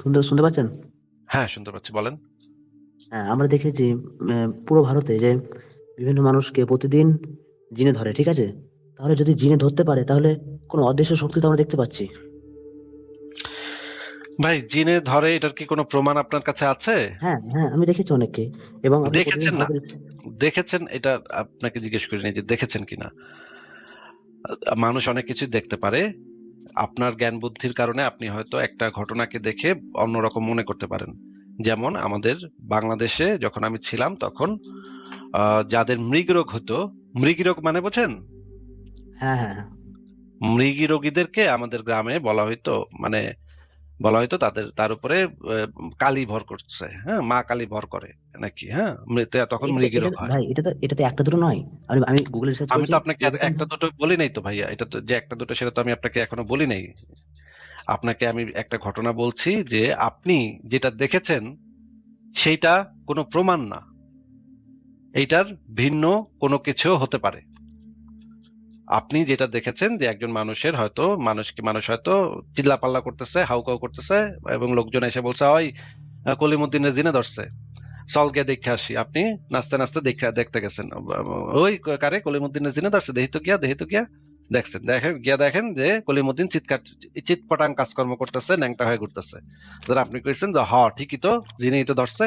শুনতে শুনতে পাচ্ছেন? হ্যাঁ, শুনতে পাচ্ছি, বলেন। হ্যাঁ, আমরা দেখেছি পুরো ভারতে যে বিভিন্ন মানুষকে প্রতিদিন জিনে ধরে, ঠিক আছে? তাহলে যদি জিনে ধরতে পারে তাহলে কোনো অদৃশ্য শক্তি তো আমরা দেখতে পাচ্ছি। ভাই, জিনে ধরে এটার কি কোনো প্রমাণ আপনার কাছে আছে? হ্যাঁ হ্যাঁ, আমি দেখেছি অনেককে। এবং আপনি প্রতিদিন দেখেছেন না? ভাবেন। দেখেছেন, এটা আপনাকে জিজ্ঞেস করিনি যে দেখেছেন কিনা। মানুষ অনেক কিছু দেখতে পারে। আপনার জ্ঞান বুদ্ধির কারণে আপনি হয়তো একটা ঘটনাকে দেখে অন্যরকম মনে করতে পারেন। যেমন আমাদের বাংলাদেশে যখন আমি ছিলাম তখন যাদের মৃগরোগ হতো, মৃগরোগ মানে বোঝেন? হ্যাঁ হ্যাঁ হ্যাঁ। মৃগী রোগীদেরকে আমাদের গ্রামে বলা হইতো, মানে বলা হয়তো তার উপরে কালী ভর করছে, হ্যাঁ, মা কালী ভর করে নাকি, হ্যাঁ, তখন এটা মৃগী এটা রোগ হয়। ভাই, এটা তো একটা দুটো নয়। আমি গুগলে রিসার্চ আমি করেছি তো আপনাকে এরকম। একটা দুটো বলি নাই তো ভাইয়া, এটা তো যে একটা দুটো সেটা তো আমি আপনাকে এখনো বলি নাই। আপনাকে আমি একটা ঘটনা বলছি যে আপনি যেটা দেখেছেন সেইটা কোনো প্রমাণ না, এইটার ভিন্ন কোনো কিছু হতে পারে। আপনি যেটা দেখেছেন যে একজন মানুষের হয়তো মানুষ হয়তো চিল্লাপাল্লা করতেছে, হাউকাউ করতেছে, এবং লোকজন এসে বলছে, ওই কলিমুদ্দিনের জিনে ধরছে, চল গিয়ে দেখে আসি। আপনি নাচতে নাচতে দেখতে গেছেন, ওই কারে কলিমুদ্দিনের জিনে ধরছে, দেখি তো গিয়া দেখেন যে কলিমুদ্দিন চিৎপটাং কাজকর্ম করতেছে, ন্যাংটা হয়ে ঘুরতেছে। আপনি কইছেন যে ঠিকই তো, জিনেই তো ধরছে।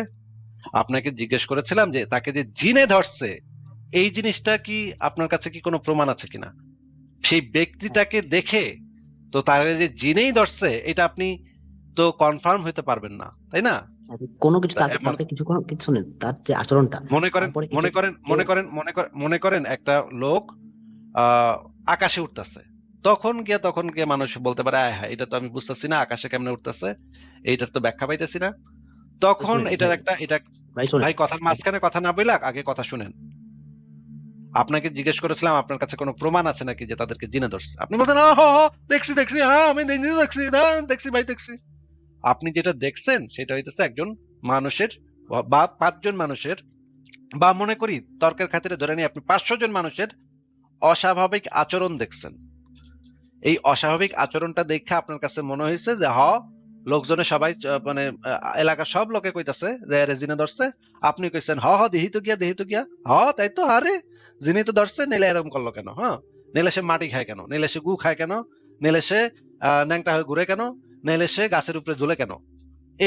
আপনাকে জিজ্ঞেস করেছিলাম যে তাকে যে জিনে ধরছে এই জিনিসটা কি আপনার কাছে কি কোনো প্রমাণ আছে কিনা, সেই ব্যক্তিটাকে দেখে। তো তার যে জিনেই ধরছে এটা আপনি তো কনফার্ম হইতে পারবেন না, তাই না? কোনো কিছু এমন তাকে কিছু কিছু শোনেন, তার যে আচরণটা, মনে করেন তারপরে কিছু মনে করেন কেউ। মনে করেন মনে করেন মনে করেন একটা লোক আকাশে উঠতেছে, তখন গিয়ে মানুষ বলতে পারে, আয় হ্যাঁ, এটা তো আমি বুঝতেছি না, আকাশে কেমনে উঠতেছে, এইটার তো ব্যাখ্যা পাইতেছি না। তখন শোনেন এটার ভাই, একটা এটা ভাই শোনেন। ভাই, কথার মাঝখানে কথা না বইলা আগে কথা শুনেন। আপনাকে জিজ্ঞেস করেছিলাম আপনার কাছে কোনো প্রমাণ আছে নাকি যে তাদেরকে জিনে ধরছে। আপনি বলতেন, দেখছি দেখছি, হ্যাঁ আমি নিজে দেখছি, না দেখছি ভাই দেখছি। আপনি যেটা দেখছেন সেটা হইতেছে একজন মানুষের বা 5 জন মানুষের, বা মনে করি তর্কের খাতিরে ধরে নিই আপনি 500 জন মানুষের অস্বাভাবিক আচরণ দেখছেন। এই অস্বাভাবিক আচরণটা দেখে আপনার কাছে মনে হয়েছে যে লোকজনে সবাই মানে এলাকার সব লোকে কইতাছে যে আরে জিনে ধরছে। আপনি কইছেন দেহি তো গিয়া, তাই তো, আরে জিনে তো ধরছে, নেলে এরকম করলো কেন, হ্যাঁ, নেলে সে মাটি খায় কেন, নেলে সে গু খায় কেন, নেলে সে ন্যাংটা হয়ে ঘুরে কেন, নেলে সে গাছের উপরে ঝুলে কেন,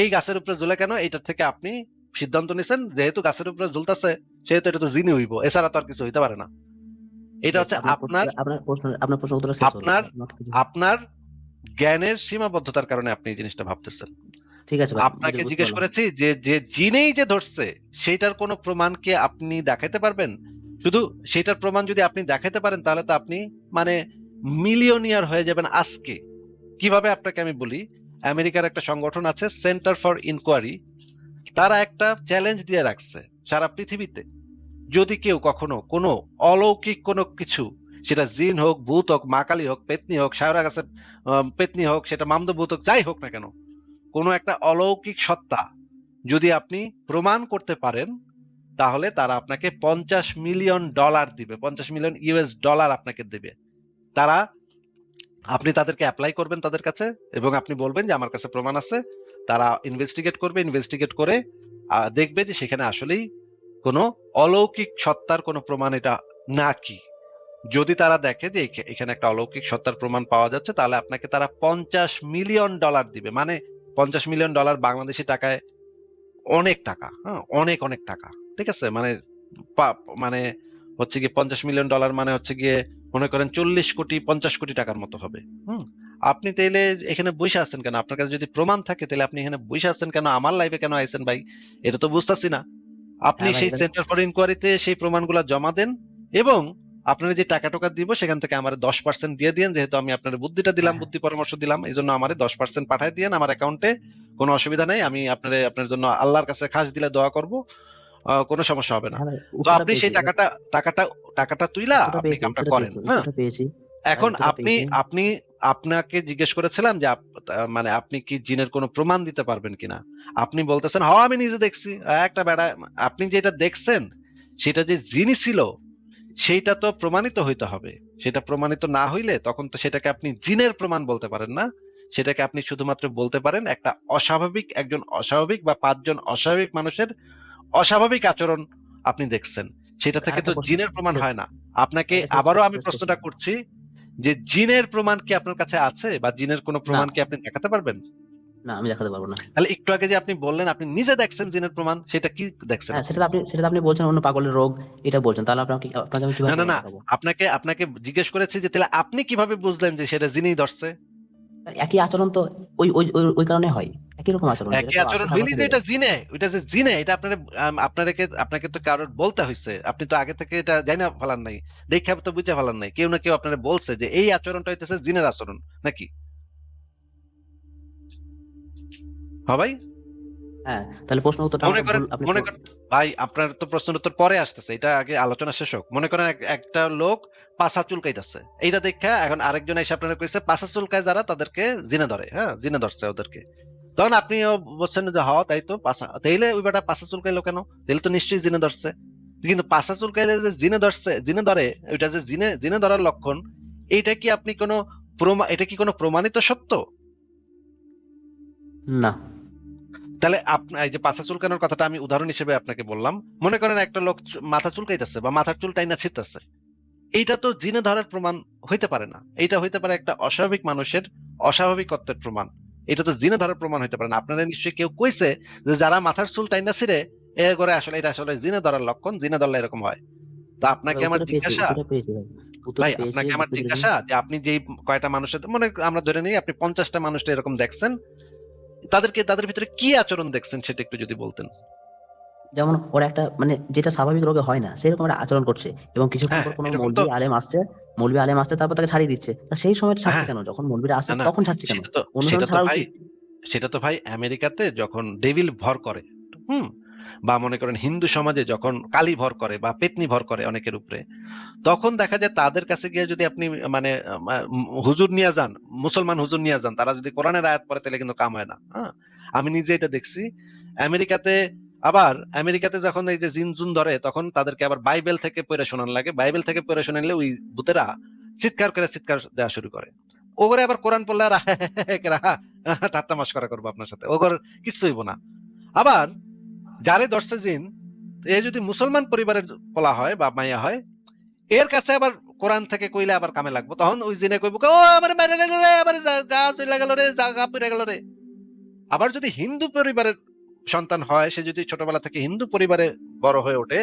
এই গাছের উপরে ঝুলে কেন, এইটার থেকে আপনি সিদ্ধান্ত নিছেন যেহেতু গাছের উপরে ঝুলতেছে সেহেতু এটা তো জিনে হইব, এছাড়া তো আর কিছু হইতে পারে না। এটা বেশ, হচ্ছে আপনার আপনার প্রশ্ন উত্তর শেষ হলো। আপনার আপনার জ্ঞানের সীমাবদ্ধতার কারণে আপনি এই জিনিসটা ভাবতেছেন। ঠিক আছে ভাই, আপনাকে বুঝতে জিজ্ঞেস পারলাম। করেছি যে যে জিনেই যে ধরছে সেইটার কোনো প্রমাণ কি আপনি দেখাতে পারবেন? শুধু সেটার প্রমাণ যদি আপনি দেখাতে পারেন তাহলে তো আপনি মানে মিলিয়নিয়ার হয়ে যাবেন আজকে। কিভাবে আপনাকে আমি বলি, আমেরিকার একটা সংগঠন আছে সেন্টার ফর ইনকোয়ারি, তারা একটা চ্যালেঞ্জ দিয়ে রাখছে সারা পৃথিবীতে, যদি কেউ কখনো কোনো অলৌকিক কোনো কিছু, সেটা জিন হোক, ভূত হোক, মা কালী হোক, পেতনি হোক, শায়রা গাছের পেতনি হোক, সেটা মামদো ভূত হোক, যাই হোক না কেন, কোনো একটা অলৌকিক সত্তা যদি আপনি প্রমাণ করতে পারেন, তাহলে তারা আপনাকে $50 মিলিয়ন দিবে, $50 মিলিয়ন আপনাকে দেবে। তারা আপনি তাদেরকে অ্যাপ্লাই করবেন তাদের কাছে, এবং আপনি বলবেন যে আমার কাছে প্রমাণ আছে। তারা ইনভেস্টিগেট করে দেখবে যে সেখানে আসলেই কোনো অলৌকিক সত্তার কোনো প্রমাণ এটা নাকি। যদি তারা দেখে যে এখানে একটা অলৌকিক সত্তার প্রমাণ পাওয়া যাচ্ছে, তাহলে আপনাকে তারা $50 মিলিয়ন দিবে। মানে $50 মিলিয়ন বাংলাদেশি টাকায় অনেক টাকা, হ্যাঁ, অনেক অনেক টাকা। ঠিক আছে, মানে মানে হচ্ছে গিয়ে $50 মিলিয়ন মানে হচ্ছে গিয়ে মনে করেন 40 কোটি 50 কোটি টাকার মতো হবে। হুম। আপনি তাইলে এখানে বসে আছেন কেন? আপনার কাছে যদি প্রমাণ থাকে তাহলে আপনি এখানে বসে আছেন কেন? আমার লাইফে কেন আইছেন ভাই? এটা তো বুঝতেছি না। আপনি হ্যাঁ ভাই, সেই সেন্টার ফর ইনকোয়ারিতে সেই প্রমাণগুলো জমা দেন, এবং আপনার যে টাকা টোকা দিব সেখান থেকে আমার 10% দিয়ে দিয়েন, যেহেতু আমি আপনার বুদ্ধিটা দিলাম, হ্যাঁ হ্যাঁ। বুদ্ধি পরামর্শ দিলাম, এই জন্য আমার 10% পাঠায় দিয়েন আমার অ্যাকাউন্টে। কোনো অসুবিধা নেই, আমি আপনার জন্য আল্লাহর কাছে খাস দিলে দোয়া করব, কোনো সমস্যা হবে না। হ্যাঁ ভাই, তো উত্তরটা আপনি পেয়েছি সেই টাকাটা টাকাটা তুইলা আপনি কামটা করেন, হ্যাঁ। উত্তরটা পেয়েছি। ভাই এখন উত্তরটা আপনি পেয়েছি। আপনি আপনাকে জিজ্ঞেস করেছিলাম যে মানে আপনি কি জিনের কোনো প্রমাণ দিতে পারবেন কিনা। আপনি বলতেছেন, আমি নিজে দেখছি। একটা বেড়া, আপনি যেটা দেখছেন সেটা যে জিনই ছিল সেইটা তো প্রমাণিত হইতে হবে। সেটা প্রমাণিত না হইলে তখন তো সেটাকে আপনি জিনের প্রমাণ বলতে পারেন না, সেটাকে আপনি শুধুমাত্র বলতে পারেন একটা একজন অস্বাভাবিক বা 5 জন অস্বাভাবিক মানুষের অস্বাভাবিক আচরণ আপনি দেখছেন। সেটা থেকে তো আরেকটা প্রশ্ন, জিনের প্রমাণ শেষ হয় না। আপনাকে এটা শেষ আবারও আমি শেষ প্রশ্নটা কোশ্চেন। করছি যে জিনের প্রমাণ কি আপনার কাছে আছে, বা জিনের কোনো না, প্রমাণ কি আপনি দেখাতে পারবেন? না, আমি দেখাতে পারবো না। তাহলে একটু আগে যে আপনি বললেন আপনি নিজে দেখছেন জিনের প্রমাণ, সেটা কি দেখছেন হ্যাঁ, আপনি? সেটা তো আপনি বলছেন অন্য পাগলের রোগ, এটা বলছেন। তাহলে আপনাকে আমি না কিভাবে না প্রমাণ না, দেখাবো? আপনাকে আপনাকে জিজ্ঞেস করেছি যে তাহলে আপনি কিভাবে বুঝলেন যে সেটা জিনই ধরছে? একই আচরণ তো ওই কারণে হয়। একই রকম আচরণ, যেটা একই কেউ আসে আচরণ তারপর হইলেই যে চলে এটা যায়। জিনে, ওইটা যে জিনে এটা আপনাকে তো কারোর বলতে হয়েছে, আপনি তো আগে থেকে এটা জানা ফেলান নাই, দেখে তো বুঝে ফেলান নাই, কেউ না কেউ আপনারা বলছে যে এই আচরণটা হইতেছে জিনের আচরণ নাকি? হ্যাঁ ভাই, হ্যাঁ, তাহলে প্রশ্নের উত্তরটা মনে আমাকে করেন ভুল আপনি মনে করেন ভাই আপনার তো প্রশ্নের উত্তর পরে আসতেছে, এটা আগে আলোচনা শেষ হোক। মনে করেন একটা লোক পাছা চুলকাইতেছে, এইটা দেখা এখন আরেকজন এসে আপনারা কইছে পাছা চুলকায় যারা তাদেরকে জিনে ধরে, হ্যাঁ জিনে ধরছে ওদেরকে। তখন আপনিও বলছেন যে তাই তো পাছা, তাইলে ওই বেটা পাছা চুলকাইলো কেন? তাইলে তো নিশ্চয়ই জিনে ধরছে। কিন্তু পাছা চুলকাইলে যে জিনে ধরছে, জিনে ধরে, ওইটা যে জিনে জিনে ধরার লক্ষণ, এইটা কি আপনি কোনো এটা কি কোনো প্রমাণিত সত্য? না। তাহলে আপনার এই যে পাছা চুলকানোর কথাটা আমি উদাহরণ হিসেবে আপনাকে বললাম। মনে করেন একটা লোক মাথা চুলকাইতেছে বা মাথার চুল টাইনা ছিঁড়তেছে, এইটা তো জিনে ধরার প্রমাণ হইতে পারে না। এইটা হইতে পারে একটা অস্বাভাবিক মানুষের অস্বাভাবিকত্বের প্রমাণ। এটা তো জিনে ধরার প্রমাণ হইতে পারে না। আপনারা নিশ্চয়ই কেউ কইছে যে যারা মাথার চুল টাইনা ছিঁড়ে এ করে, আসলে এটা আসলে জিনে ধরার লক্ষণ, জিনে ধরলে এরকম হয়। তো ভাই, আপনাকে আমার উত্তরটা পেয়েছি, জিজ্ঞাসা, উত্তরটা পেয়েছি ভাই। ভাই উত্তরটা পেয়েছি, আপনাকে আমার বুঝতে পেরেছি। জিজ্ঞাসা যে আপনি যেই কয়টা মানুষের মনে আমরা ধরে নিই আপনি 50টা মানুষটা এরকম দেখছেন, তাদের ভিতরে কি আচরণ দেখছেন সেটা একটু যদি বলতেন। যেমন ওরা একটা মানে যেটা স্বাভাবিক রোগে হয় না, সেরকম একটা আচরণ করছে, এবং কিছুক্ষণ হ্যাঁ পর কোনো এরকম তো, মৌলবি আলেম আসছে, তারপর তাকে ছাড়িয়ে দিচ্ছে। তা সেই সময় ছাড়ছে হ্যাঁ কেন? যখন মৌলবিরা আসছে না না, তখন ছাড়ছে কেন? সেটা তো অন্য সেটা সময় তো ছাড়া ভাই উচিত। সেটা তো ভাই আমেরিকাতে যখন ডেভিল ভর করে, হুম, বা মনে করেন হিন্দু সমাজে যখন কালী ভর করে বা পেতনি ভর করে অনেকের উপরে, তখন দেখা যায় তাদের কাছে গিয়ে যদি আপনি মানে হুজুর নিয়ে যান, মুসলমান হুজুর নিয়ে যান, তারা যদি কোরআনের আয়াত পড়ে তাহলে কিন্তু কাম হয় না। হ্যাঁ, আমি নিজে এটা দেখছি আমেরিকাতে। আবার আমেরিকাতে যখন এই যে জিন জুন ধরে তখন তাদেরকে আবার বাইবেল থেকে পড়ে শোনান লাগে, বাইবেল থেকে পড়ে শোনালে ওই ভূতেরা চিৎকার করে চিৎকার দেওয়া শুরু করে। ওগরে আবার কোরআন পড়লে আর ঠাট্টা মশকরা করবো আপনার সাথে, ওগর কিচ্ছু হইব না। আবার যারে ধরছে জিন, এ যদি মুসলমান পরিবারের বলা হয় বা মাইয়া হয়, এর কাছে আবার কোরআন থেকে কইলে আবার কামে লাগবো, তখন ওই জিনে কইব ও আমার মেরে গেল রে, আমার গা চলে গেল রে, গা পুড়ে গেল রে। আবার যদি হিন্দু পরিবারের সন্তান হয়, সে যদি ছোটবেলা থেকে হিন্দু পরিবারে বড় হয়ে ওঠে,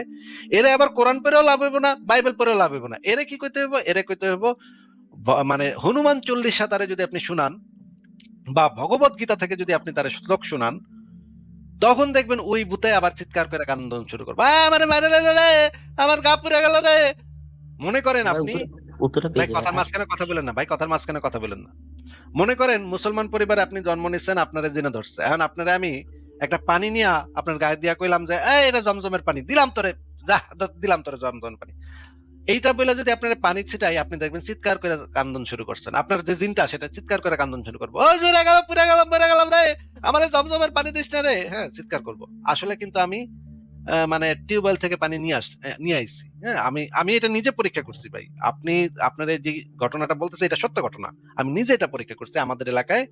এরে আবার কোরআন পড়েও লাভ হইব না, বাইবেল পড়েও লাভ হইব না। এরে কি কইতে হইব? এরে কইতে হইব মানে হনুমান 40 তারে যদি আপনি শুনান বা ভগবত গীতা থেকে যদি আপনি তার শ্লোক শুনান, তখন দেখবেন ওই ভূতে আবার চিৎকার করে কান্দন শুরু করবে, আমার মারে রে, আমার গা পুড়ে গেল রে। মনে করেন ভাই, আপনি, উত্তরটা ভাই পেয়েছি ভাই। কথার মাঝখানে কথা বলেন না, ভাই কথার মাঝখানে কথা বলেন না। মনে করেন মুসলমান পরিবারে আপনি জন্ম নিচ্ছেন, আপনারা জেনে ধরছে, এখন আপনারা আমি একটা পানি নিয়ে আপনার গায়ে দিয়া কইলাম যে এই এটা জমজমের পানি, দিলাম তোরে, যা দিলাম তোরে জমজমের পানি। এইটা বলে যদি আপনার পানি ছিটাই, আপনি দেখবেন চিৎকার করে কান্দন শুরু করছেন, আপনার যে জিনটা সেটা চিৎকার করে কান্দন শুরু করবো, ওই জুড়ে গেল পুড়ে গেলাম মরে গেলাম রে, আমার এই জমজমের পানি দিস না রে, হ্যাঁ চিৎকার করবো। আসলে কিন্তু আমি মানে টিউবওয়েল থেকে পানি নিয়ে আইছি, হ্যাঁ আমি আমি এটা নিজে পরীক্ষা করছি ভাই। আপনি আপনার এই যে ঘটনাটা বলতেছে এটা সত্য ঘটনা, আমি নিজে এটা পরীক্ষা করছি। আমাদের এলাকায়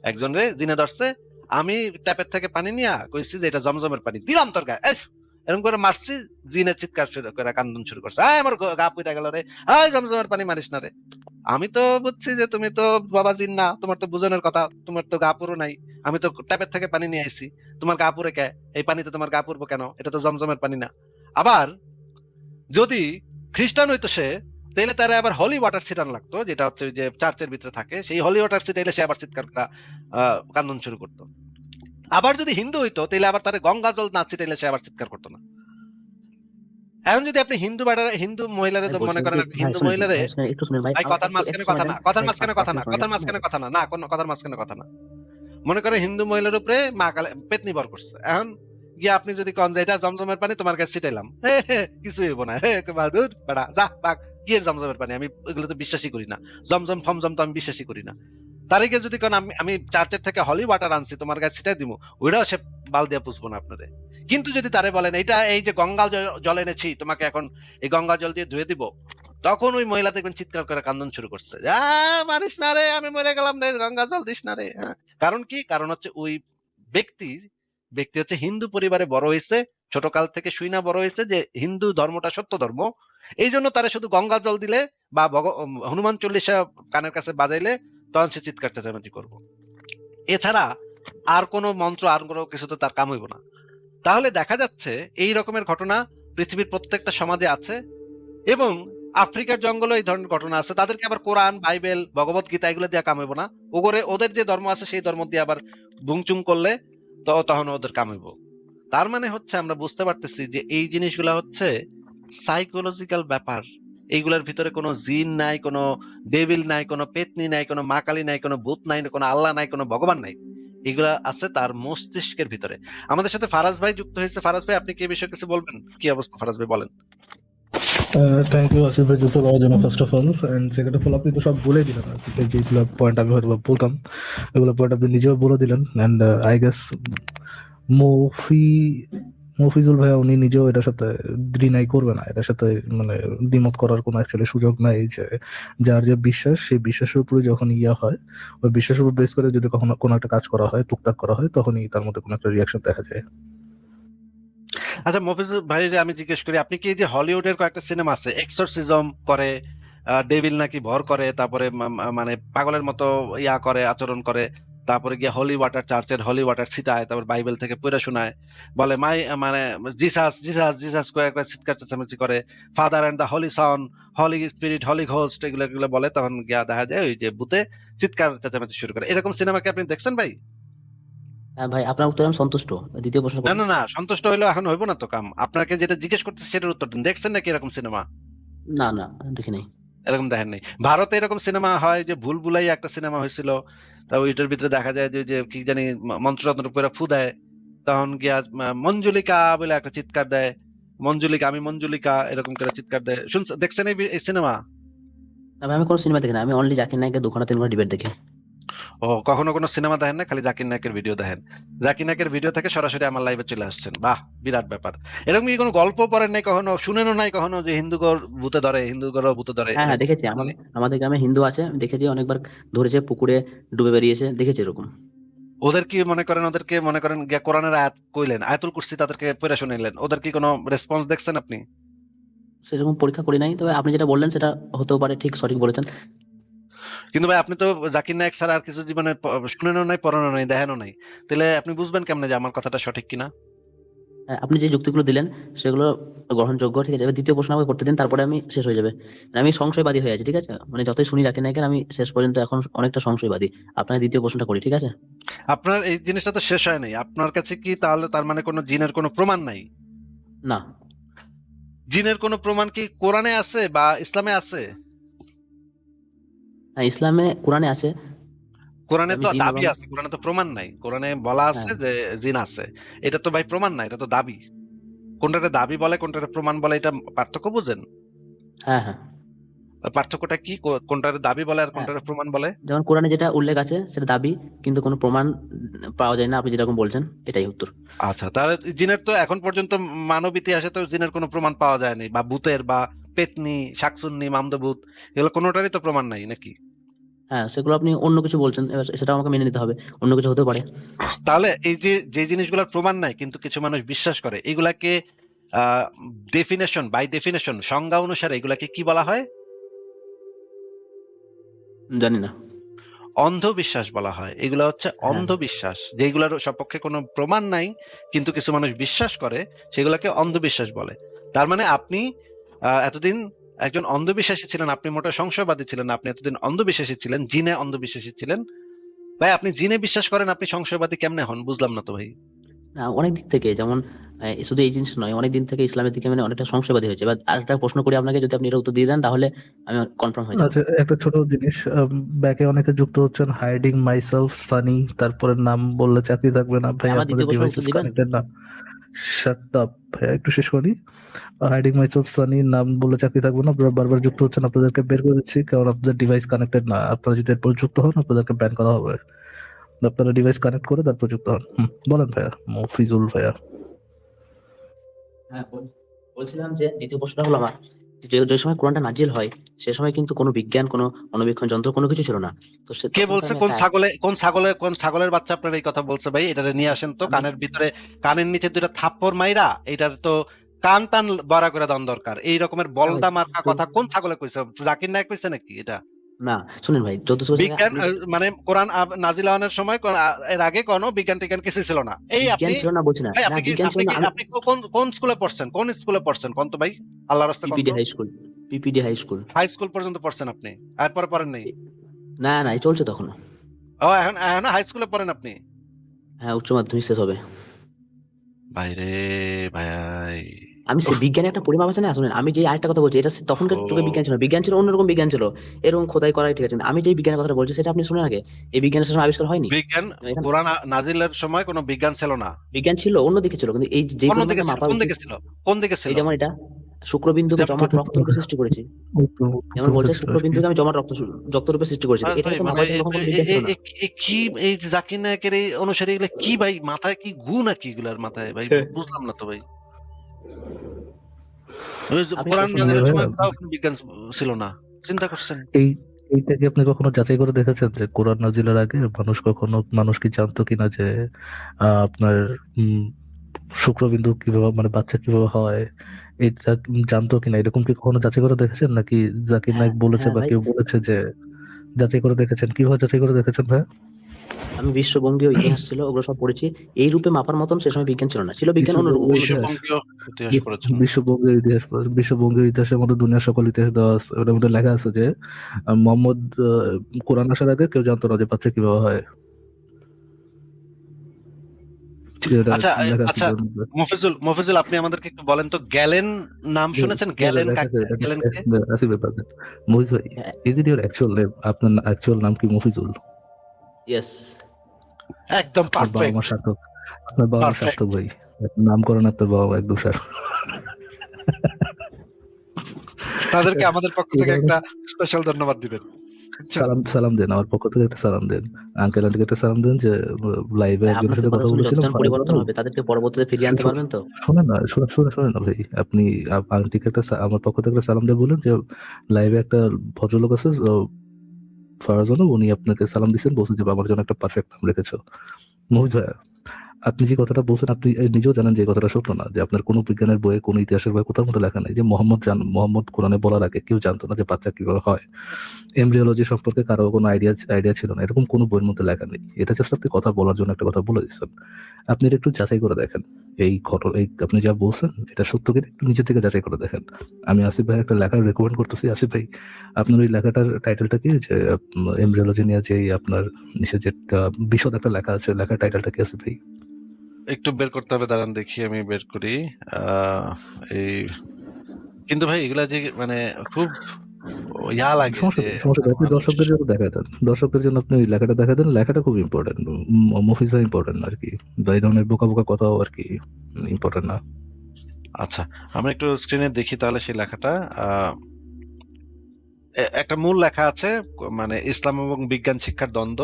একজন রে জিনে ধরছে, আমি ট্যাপের থেকে পানি নিয়ে কইছি যে এটা জমজমের পানি, দিলাম তোর গায়ে, এরকম করে মারছি, জিনে চিৎকার শুরু করে কান্দন শুরু করছে, আমার গা পুড়ে গেল রে, জমজমের পানি মারিস না রে। আমি তো বুঝছি যে তুমি তো বাবা জিন না, তোমার তো বুঝনের কথা, তোমার তো গা পুরো নাই, আমি তো ট্যাপের থেকে পানি নিয়ে আইছি, তোমার গা পুড়ে কে? এই পানিতে তোমার গা পুড়বো কেন? এটা তো জমজমের পানি না। আবার যদি খ্রিস্টান হইতো সে, তাহলে তারা আবার হলি ওয়াটার ছিটান লাগতো, যেটা হচ্ছে ওই যে চার্চের ভিতরে থাকে, সেই হলি ওয়াটার ছিটাইলে সে আবার চিৎকার করা কান্দন শুরু করতো। আবার যদি হিন্দু হইতো তাহলে আবার তারা গঙ্গা জল না ছিটাইলে সে আবার চিৎকার করতো না। এখন যদি আপনি হিন্দু মহিলারে ভাই তো মনে বলছিলাম করেন কি, ভাই হিন্দু শুনেন, মহিলারে, ভাই শুনেন, একটু শুনেন ভাই, ভাই আমার কথার একটু মাঝখানে একটু সময় কথা দেন না, কথার ভাই, মাঝখানে পাঁচ কথা পাঁচ না, মিনিট সময় কথার দেন, মাঝখানে কথা না, না কোনো কথার মাঝখানে কথা না। মনে করে হিন্দু মহিলার উপরে মা কালে পেতনি ভর করছে, এখন গিয়ে আপনি যদি কন যে এটা জমজমের পানি তোমার কাছে ছিটাইলাম, কিছু হইব না, বাহাদুর বেড়া যা পাক, কি এর জমজমের পানি, আমি এগুলো তো বিশ্বাসই করি না, জমজম ফমজম তো আমি বিশ্বাসই করি না। তারিখে যদি কোন আমি আমি চার্চের থেকে হলি ওয়াটার আনছি তোমার কাছে ছিটাই দিব, ওইটাও সে বাল দিয়ে পুষবো না আপনারে। কিন্তু যদি তারে বলেন এটা এই যে গঙ্গা জল এনেছি তোমাকে এখন এই গঙ্গা জল দিয়ে ধুয়ে দিব, তখন ওই মহিলা দেখবেন চিৎকার করে কান্দন শুরু করছে, মারিস না রে, আমি মরে গেলাম রে, গঙ্গা জল দিস না রে। হ্যাঁ, কারণ কি? কারণ হচ্ছে ওই ব্যক্তি ব্যক্তি হচ্ছে হিন্দু পরিবারে বড় হয়েছে, ছোট কাল থেকে শুইনা বড় হয়েছে যে হিন্দু ধর্মটা সত্য ধর্ম। এই জন্য তারা শুধু গঙ্গা জল দিলে বা হনুমান চল্লিশা কানের কাছে বাজাইলে তখন সে চিৎকার চেঁচামেচি করবো। এছাড়া আর কোনো মন্ত্র, আর কোনো কিছু তো তার কাম হইব না। তাহলে দেখা যাচ্ছে এই রকমের ঘটনা পৃথিবীর প্রত্যেকটা সমাজে আছে, এবং আফ্রিকার জঙ্গলে এই ধরনের ঘটনা আছে। তাদেরকে আবার কোরআন, বাইবেল, ভগবত গীতা এগুলো দিয়ে কাম হইব না। ওদের যে ধর্ম আছে সেই ধর্ম দিয়ে আবার বুংচুং করলে তখন ওদের কাম হইব। তার মানে হচ্ছে আমরা বুঝতে পারতেছি যে এই জিনিসগুলা হচ্ছে সাইকোলজিক্যাল ব্যাপার। এইগুলোর ভিতরে কোনো জিন নাই, কোনো ডেভিল নাই, কোনো পেতনি নাই, কোনো মা কালী নাই, কোনো ভূত নাই, কোনো আল্লাহ নাই, কোনো ভগবান নাই। এগুলা আছে তার মস্তিষ্কের ভিতরে। আমাদের সাথে ফারাজ ভাই যুক্ত হয়েছে। ফারাজ ভাই, আপনি কি এই বিষয়ে কিছু বলবেন? কি অবস্থা ফারাজ ভাই, বলেন। থ্যাংক ইউ আসিফ ভাই যুক্ত করার জন্য first of all, and second of all আপনি তো সব বলে দিলেন আসিফ ভাই, যেগুলো পয়েন্ট আমি হয়তো বলতাম এগুলো পয়েন্ট আপনি নিজেও বলে দিলেন। অ্যান্ড আই গেস মফিজুল ভাই উনি নিজেও এটার সাথে ডিনাই করবে না, এটার সাথে মানে দ্বিমত করার কোনো অ্যাকচুয়ালি সুযোগ নাই। যে যার যে বিশ্বাস, সেই বিশ্বাসের উপরে যখন হয়, ওই বিশ্বাসের উপর বেস করে যদি কখনো কোনো একটা কাজ করা হয়, টুকটাক করা হয়, তখনই তার মধ্যে কোনো একটা রিয়াকশন দেখা যায়। আচ্ছা মফিজুল ভাই, আমি জিজ্ঞেস করি, আপনি কি এই যে হলিউডের কয়েকটা সিনেমা আছে, এক্সোরসিজম করে, ডেভিল নাকি ভর করে, তারপরে মানে পাগলের মতো ইয়া করে, আচরণ করে, তারপরে গিয়ে হলি ওয়াটার, চার্চের হলি ওয়াটার ছিটায়, তারপর বাইবেল থেকে পড়ে শোনায়, বলে মানে জিসাস জিসাস জিসাস কয়েক চিৎকার চেঁচামেচি করে, father and the holy son, holy spirit, holy ghost, এগুলো এগুলো বলে, তখন গিয়া দেখা যায় ওই যে ভূতে চিৎকার চেঁচামেচি শুরু করে। এরকম সিনেমা কি আপনি দেখছেন ভাই? হ্যাঁ ভাই, আপনার উত্তরে আমি সন্তুষ্ট। দ্বিতীয় প্রশ্ন না করুন। না না, সন্তুষ্ট হইলেও এখন হইব না তো কাম। আপনাকে যেটা জিজ্ঞেস করতেছি সেটার উত্তর দিন। দেখছেন নাকি এরকম সিনেমা? না না, দেখি নাই। এরকম দেখেন নাই? ভারতে এরকম সিনেমা হয় যে ভুলভুলাই একটা সিনেমা হয়েছিল, তা ওইটার ভিতরে দেখা যায় যে যে কি জানি মন্ত্রতন্ত্র করে ফু দেয়, তখন গিয়া মঞ্জুলিকা বলে একটা চিৎকার দেয়, মঞ্জুলিকা, আমি মঞ্জুলিকা, এরকম করে চিৎকার দেয়। শুনছেন, দেখছেন এই সিনেমা? না ভাই, আমি কোনো সিনেমা দেখি না, আমি অনলি জাকির নায়কের 2 ঘন্টা 3 ঘন্টা ডিবেট দেখি। ও, কখনো কোনো সিনেমা দেখেন না, খালি জাকির নায়কের ভিডিও দেখেন? জাকির নায়কের ভিডিও থেকে সরাসরি আমার লাইভে চলে আসছেন, বাহ, বিরাট ব্যাপার। এরকম কি কোনো গল্প পড়েন নাই কখনো, শুনেনও নাই কখনো যে হিন্দুগর ভূতে ধরে, হিন্দুগর ভূতে ধরে? হ্যাঁ হ্যাঁ, এরকম দেখেছি। শুনেন নাই? আমাদের গ্রামে হিন্দু আছে, আমি দেখেছি অনেকবার ধরেছে, পুকুরে ডুবে বেরিয়েছে, দেখেছি এরকম। ওদের কি মনে করেন, ওদেরকে মনে করেন গিয়া কোরআনের আয়াত কইলেন, আয়াতুল কুরসি তাদেরকে পড়ে শুনাইলেন, ওদের কি কোনো রেসপন্স দেখছেন আপনি? সেরকম পরীক্ষা করি নাই, তবে আপনি যেটা বললেন সেটা হতেও পারে, ঠিক সঠিক বলেছেন। কিন্তু ভাই আপনি তো জাকির নায়ক ছাড়া আর কিছু জীবনে শুনেনও নাই, পড়ানো নাই, দেখানো নাই, তাহলে আপনি বুঝবেন কেমনে যে আমার কথাটা সঠিক কিনা? হ্যাঁ, আপনি যে যুক্তিগুলো দিলেন সেগুলো গ্রহণযোগ্য, ঠিক আছে। এবার দ্বিতীয় প্রশ্ন আমাকে করতে দিন, তারপরে আমি শেষ হয়ে যাবে। মানে আমি সংশয়বাদী হয়ে আছি, ঠিক আছে। মানে যতই শুনি জাকির নায়কের, আমি শেষ পর্যন্ত এখন অনেকটা সংশয়বাদী। আপনার দ্বিতীয় প্রশ্নটা করি, ঠিক আছে। আপনার এই জিনিসটা তো শেষ হয় নাই। আপনার কাছে কি তাহলে তার মানে কোনো জিনের কোনো প্রমাণ নাই? না। জিনের কোনো প্রমাণ কি কোরআনে আছে বা ইসলামে আছে? হ্যাঁ, ইসলামে কোরআনে আছে। কোরআনে আমি তো জিন দাবি এবং আছে, কোরআনে তো প্রমাণ নাই। কোরআনে বলা আছে হ্যাঁ যে জিন আছে, এটা তো ভাই প্রমাণ না, এটা তো দাবি। কোনটাতে দাবি বলে, কোনটাতে প্রমাণ বলে, এটা পার্থক্য বুঝেন? হ্যাঁ হ্যাঁ পার্থক্যটা কি? কোনটাতে দাবি বলে আর হ্যাঁ, কোনটাতে প্রমাণ বলে? যেমন কোরআনে যেটা উল্লেখ আছে সেটা দাবি, কিন্তু কোনো প্রমাণ পাওয়া যায় না, আপনি যেরকম বলছেন, এটাই উত্তর। আচ্ছা, তাহলে জিনের তো এখন পর্যন্ত মানব ইতিহাসে তো জিনের কোনো প্রমাণ পাওয়া যায়নি, বা ভূতের বা পেতনি, শাকচুন্নি, মামদভূত, এগুলো কোনোটারই তো প্রমাণ নাই নাকি? হ্যাঁ, সেগুলো আপনি অন্য কিছু বলছেন, এবার সেটা আমাকে মেনে নিতে হবে, অন্য কিছু হতে পারে। তাহলে এই যে যে জিনিসগুলোর প্রমাণ নাই কিন্তু কিছু মানুষ বিশ্বাস করে, এগুলাকে বাই ডেফিনেশন, সংজ্ঞা অনুসারে এগুলাকে কি বলা হয়? জানি না। অন্ধবিশ্বাস বলা হয়। এগুলা হচ্ছে হ্যাঁ অন্ধবিশ্বাস, যেগুলোর সপক্ষে কোনো প্রমাণ নাই কিন্তু কিছু মানুষ বিশ্বাস করে, সেগুলোকে অন্ধবিশ্বাস বলে। তার মানে আপনি এতদিন একজন অন্ধবিশ্বাসী ছিলেন, আপনি মোটা সংশয়বাদী ছিলেন না, আপনি এতদিন অন্ধবিশ্বাসী ছিলেন, জিনে অন্ধবিশ্বাসী ছিলেন। ভাই আপনি জিনে বিশ্বাস করেন, আপনি সংশয়বাদী কেমনে হন, বুঝলাম না তো ভাই। না, অনেক দিক থেকে, যেমন শুধু এই জিনিস নয়, অনেক দিন থেকে ইসলামের দিকে মানে অনেকটা সংশয়বাদী হয়েছে। এবার আরেকটা প্রশ্ন করি আপনাকে, যদি আপনি এটা উত্তর দিয়ে দেন তাহলে আমি কনফার্ম হয়ে যাবো। আচ্ছা, একটা ছোট জিনিস, ব্যাকে অনেকে যুক্ত হচ্ছেন, হাইডিং মাইসেলফ সানি, তারপরে নাম বললে চাকরি থাকবে না ভাই, আমার আপনাদের দ্বিতীয় প্রশ্নের উত্তর ডিভাইসেস দিবেন? কানেক্টেড না। শাট আপ ভাইয়া, একটু শেষ করি। হাইডিং মাইসেলফ সানি, নাম বললে চাকরি থাকবে না, আপনারা বারবার যুক্ত হচ্ছেন, আপনাদেরকে বের করে দিচ্ছি, কারণ আপনাদের ডিভাইস কানেক্টেড না। আপনারা যদি এরপর যুক্ত হন আপনাদেরকে ব্যান করা হবে। আপনারা ডিভাইস কানেক্ট করে তারপর যুক্ত হন। বলেন ভাইয়া, মফিজুল ভাইয়া। হ্যাঁ, বলছিলাম যে দ্বিতীয় প্রশ্নটা হলো আমার, যে যে সময় কোরআনটা নাজিল হয় সে সময় কিন্তু কোনো বিজ্ঞান, কোনো অণুবীক্ষণ যন্ত্র কোনো কিছু ছিল না। তো কে তখন তো বলছে? আমি কোন ছাগলের বাচ্চা আপনার এই কথা বলছে ভাই? এটারে নিয়ে আসেন তো, আমি কানের নিচে দুইটা থাপ্পড় মাইরা এটার তো কান টান বড়া করে দেওয়ার দরকার। এই রকমের না ভাই, বলদা মার্কা কথা কোন 14 ছাগলে কইছে? জাকির নায়ক কইছে নাকি এটা? না, শুনেন ভাই, 1400 বছর আগে বিজ্ঞান আমি মানে কোরআন নাজিল হওয়ার সময় এর আগে কোনো বিজ্ঞান টিজ্ঞান কিছু ছিল না। এই বিজ্ঞান আপনি ছিল না বলছি না, ভাই, না আপনি কি বিজ্ঞান ছিল আপনি না। কি আমি আপনি কোন স্কুলে পড়ছেন? কোন স্কুলে পড়ছেন কোন তো ভাই? আল্লাহর রাস্তে কোন পিপিডি তো? High school, PPD high school. High school পর্যন্ত পড়ছেন আপনি? এরপরে পড়েন নাই? না না, এই চলছে তখন। ও, এখন এখন হাই স্কুলে পড়েন আপনি? হ্যাঁ, উচ্চ মাধ্যমিক শেষ হবে। ভাইরে ভাই। আমি সে উফ, বিজ্ঞানের একটা পরিমাপ আছে না, শুনেন, আমি যে আরেকটা কথা বলছি, এটা তখনকার যুগে ও বিজ্ঞান ছিল না। বিজ্ঞান ছিল অন্যরকম বিজ্ঞান ছিল, এরকম খোদাই করাই, ঠিক আছে। আমি যে বিজ্ঞানের কথাটা বলছি সেটা আপনি শুনেন আগে। এই বিজ্ঞানের সময় আবিষ্কার হয়নি বিজ্ঞান এখানে। কোরআন নাজিলের সময় কোনো বিজ্ঞান ছিল না। বিজ্ঞান ছিল, অন্যদিকে ছিল, কিন্তু এই যে অন্যদিকে পরিমাণটা ছিল? মাপা কোন উচিত, দিকে ছিল? কোন দিকে এই ছিল? যেমন এটা শুক্রবিন্দুকে যেমন জমাট রক্তরূপে সৃষ্টি করেছি, যেমন বলছে শুক্রবিন্দুকে আমি জমাট রক্তরূপে সৃষ্টি করেছি, তো এটা ভাই, তো মানে মাপার জন্য তখন কোনো বিজ্ঞান ছিল না। কি এই যে জাকির নায়কের এই অনুসারী এগুলা কি ভাই? মাথায় কি গু নাকি এগুলার মাথায় ভাই? বুঝলাম না তো ভাই। ওই যে আপনি কোরআন সবসময় নাজিলের ভাইয়া, সময় কোথাও কোনো বিজ্ঞান ছিল না। চিন্তা করছেন? এই এইটা কি আপনি কখনো যাচাই করে দেখেছেন যে কোরআন নাজিলের আগে মানুষ কি জানতো কিনা যে আপনার উম, শুক্রবিন্দু কিভাবে মানে বাচ্চা কিভাবে হয় এটা জানতো কিনা, এরকম কি কখনো যাচাই করে দেখেছেন নাকি জাকির হ্যাঁ নায়ক বলেছে হ্যাঁ বা ভাই, কেউ বলেছে যে যাচাই করে দেখেছেন? কিভাবে যাচাই করে দেখেছেন ভাই? আমি বিশ্ববঙ্গীয় ইতিহাস ছিল ওগুলো সব পড়েছি। এই রূপে মাপার মতন সে সময় বিজ্ঞান ছিল না, ছিল বিজ্ঞান বিশ্ববঙ্গের অন্য দিকে। ইতিহাস, বিশ্ববঙ্গীয় ইতিহাস পড়েছেন? বিশ্ববঙ্গের ইতিহাসের মধ্যে দুনিয়ার সকল ইতিহাস দেওয়া আছে, ওটার মধ্যে লেখা আছে যে মোহাম্মদ কোরআন আসার আগে কেউ জানতো না যে বাচ্চা কিভাবে হয়। এটা আচ্ছা লেখা আছে আচ্ছা, বইয়ের মধ্যে। মফিজুল আপনি আমাদেরকে একটু বলেন তো, গ্যালেন নাম শুনেছেন? গ্যালেন কাকে? গ্যালেন কে? আসিফ ভাই, মহিষ ভাই, হ্যাঁ, is it your actual name? আপনার অ্যাকচুয়াল নাম কি মফিজুল? ইয়েস। একদম আপনার বাবা মা পারফেক্ট। সার্থক, আপনার বাবা মা সার্থক পারফেক্ট। ভাই। নামকরণ আপনার বাবা মা এক দোষার। তাদেরকে আমাদের পক্ষ এই থেকে ধরনের একটা স্পেশাল ধন্যবাদ দিবেন। বুঝছেন? সালাম সালাম দেন, আমার পক্ষ থেকে একটা সালাম দেন, আঙ্কেল আন্টিকে একটা সালাম দেন যে লাইভে ভাই, একজনের আপনাদের সাথে কথা কথা শুনে বলেছিলাম যতজন ফারাজ পরিবর্তন জানাল। হবে তাদেরকে পরবর্তীতে ফিরিয়ে আনতে পারবেন তো? শোনেন না, শোনেন না ভাই, আপনি আন্টিকে একটা আমার পক্ষ থেকে একটা সালাম দিয়ে বলেন যে লাইভে একটা ভদ্রলোক আছে ফারাজ জানাল, উনি আপনাকে সালাম দিচ্ছেন, বলছেন যে আমার জন্য একটা পারফেক্ট নাম রেখেছো। মহিষ ভাইয়া, আপনি যে কথাটা বলছেন আপনি নিজেও জানেন যে এই কথাটা সত্য না, যে আপনার কোনো বিজ্ঞানের বইয়ে কোনো ইতিহাসের বইয়ে কোথাও মতো লেখা নাই যে মোহাম্মদ কোরআনে বলার আগে কেউ জানতো না যে বাচ্চা কিভাবে হয়। এমব্রিওলজি সম্পর্কে কারো কোনো আইডিয়া ছিল না, এরকম কোনো বইয়ের মধ্যে লেখা নেই। এটা জাস্ট আপনি কথা বলার জন্য একটা কথা বলে দিচ্ছেন। আপনি এটা একটু যাচাই করে দেখেন, এই আপনি যা বলছেন এটা সত্য কিনা একটু নিজে থেকে যাচাই করে দেখেন। আমি আসিফ ভাই একটা লেখা রেকমেন্ড করতেছি। আসিফ ভাই, আপনার ওই লেখাটার টাইটেলটা কি, যে এমব্রিওলজি নিয়ে যে আপনার নিচে যে বিশদ একটা লেখা আছে, লেখার টাইটেলটা কি আসিফ ভাই? একটু বের করতে হবে, দাঁড়ান দেখি আমি বের করি। এই কিন্তু ভাই এগুলা যে মানে খুব ইয়া লাগে সমস্যা যে নেই, একটা আপনি মানুষ। দর্শকদের জন্য দেখা দেন, দর্শকদের জন্য আপনি ওই লেখাটা দেখা দেন, লেখাটা খুব ইম্পর্টেন্ট, মফিজ ভাই ইম্পর্টেন্ট আর কি, বা এই ধরনের বোকা বোকা কথাও আর কি ইম্পর্টেন্ট না। আচ্ছা, আমরা একটু স্ক্রিনে দেখি তাহলে সেই লেখাটা। একটা মূল লেখা আছে, মানে ইসলাম এবং বিজ্ঞান শিক্ষার দ্বন্দ্ব।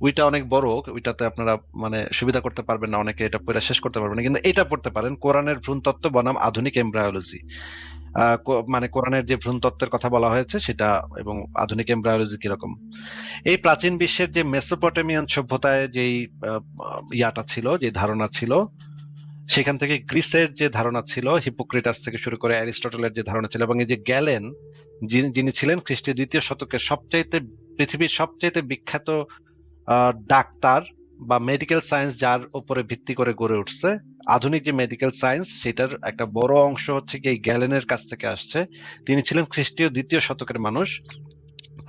ওইটা অনেক বড়, ওইটাতে আপনারা মানে সুবিধা করতে পারবেন না, অনেকে এটা পড়ে শেষ করতে পারবেন না, কিন্তু এটা পড়তে পারেন, কোরআনের ভ্রূণতত্ত্ব বনাম আধুনিক এমব্রায়োলজি। মানে কোরআনের যে ভ্রূণতত্ত্বের কথা বলা হয়েছে সেটা এবং আধুনিক এমব্রায়োলজি কিরকম। এই প্রাচীন বিশ্বের যে মেসোপটেমিয়ান সভ্যতায় যেই ইয়াটা ছিল, যে ধারণা ছিল, সেখান থেকে গ্রিসের যে ধারণা ছিল, হিপোক্রেটাস থেকে শুরু করে অ্যারিস্টটলের যে ধারণা ছিল, এবং এই যে গ্যালেন যিনি ছিলেন খ্রিস্টীয় দ্বিতীয় শতকের পৃথিবীর সবচাইতে বিখ্যাত ডাক্তার বা মেডিকেল সায়েন্স, যার উপরে ভিত্তি করে গড়ে উঠছে আধুনিক যে মেডিকেল সায়েন্স, সেটার একটা বড় অংশ হচ্ছে কি এই গ্যালেনের কাছ থেকে আসছে। তিনি ছিলেন খ্রিস্টীয় দ্বিতীয় শতকের মানুষ।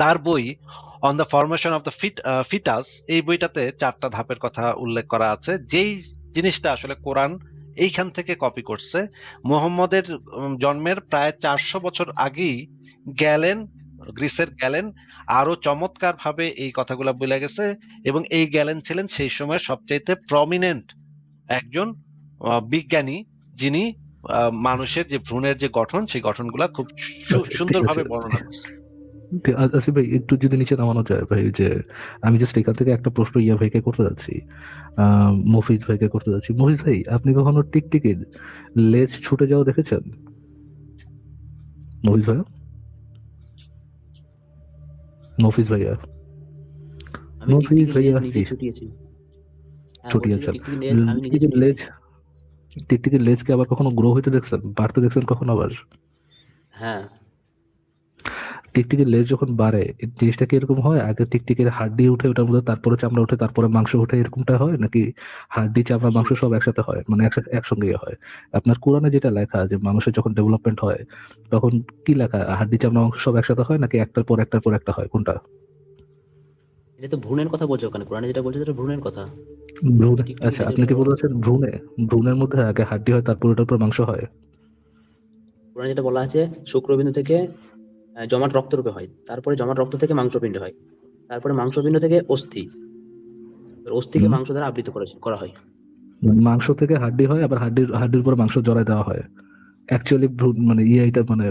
তার বই on the formation of the foetus, এই বইটাতে 4টা ধাপের কথা উল্লেখ করা আছে, যেই জিনিসটা আসলে কোরআন এইখান থেকে কপি করছে। মুহাম্মদের জন্মের প্রায় 400 বছর আগেই গ্রিসের গ্যালেন আরো চমৎকার ভাবে এই কথাগুলো বলে গেছে, এবং এই গ্যালেন ছিলেন সেই সময় সবচাইতে প্রমিনেন্ট একজন বিজ্ঞানী, যিনি মানুষের যে ভ্রূণের যে গঠন, সেই গঠনগুলা খুব আচ্ছা, ঠিক সুন্দরভাবে আছে। বর্ণনা করছে। আসিফ ভাই, একটু যদি নিচে নামানো যায় ভাই, যে আমি জাস্ট এখান থেকে একটা প্রশ্ন ইয়া ভাইকে করতে যাচ্ছি, মফিজ ভাইকে করতে যাচ্ছি। মফিজ ভাই, আপনি কখনো টিকটিকির লেজ ছুটে যাওয়া দেখেছেন? মফিজ ভাইয়া, মফিজ ভাইয়া, আমি মফিজ টিকটিকির লেজ ভাইয়া, নিজে জি ছুটিয়েছি। হ্যাঁ, বলছি যে ছুটিয়েছেন। টিকটিকির লেজ আমি নিজে টিকটিকির ছুটিয়েছি। লেজ, টিকটিকির লেজকে আবার কখনো গ্রো হইতে দেখছেন, বাড়তে দেখছেন কখনো আবার? হ্যাঁ, টিকটিকির লেজ যখন বাড়ে, এই জিনিসটা কি এরকম হয়, আগে টিকটিকির হাড্ডি উঠে ওটার মধ্যে, তারপরে চামড়া উঠে, তারপরে মাংস উঠে, এরকমটা হয় নাকি হাড্ডি চামড়া মাংস সব একসাথে হয়, মানে একসঙ্গে হয়? আপনার কোরআনে যেটা লেখা যে মানুষের যখন ডেভেলপমেন্ট হয় তখন কি লেখা, হাড্ডি চামড়া মাংস সব একসাথে হয় নাকি একটার পর একটার পর একটা হয়, কোনটা? এটা তো ভ্রূণের কথা বলছে ওখানে, কোরআনে যেটা বলছে সেটা ভ্রূণের কথা। ভ্রূণে? টিকটিকির আচ্ছা, লেজের আপনি কি পর বলতে চাচ্ছেন ভ্রূণে, ভ্রূণের মধ্যে আগে হাড্ডি হয় তারপর ওটার উপর মাংস হয়? কোরআনে যেটা বলা আছে, শুক্রবিন্দু থেকে জমাট রক্তরূপে হয়, তারপরে জমাট রক্ত থেকে মাংসপিণ্ড হয়, তারপরে মাংসপিণ্ড থেকে অস্থি, এবার অস্থিকে হুম, মাংস দ্বারা আবৃত করা হয়। মাংস থেকে হাড্ডি হয়, আবার হাড্ডির উপর মাংস জড়ায় দেওয়া হয়। অ্যাকচুয়ালি ভ্রূণ মানে এটা মানে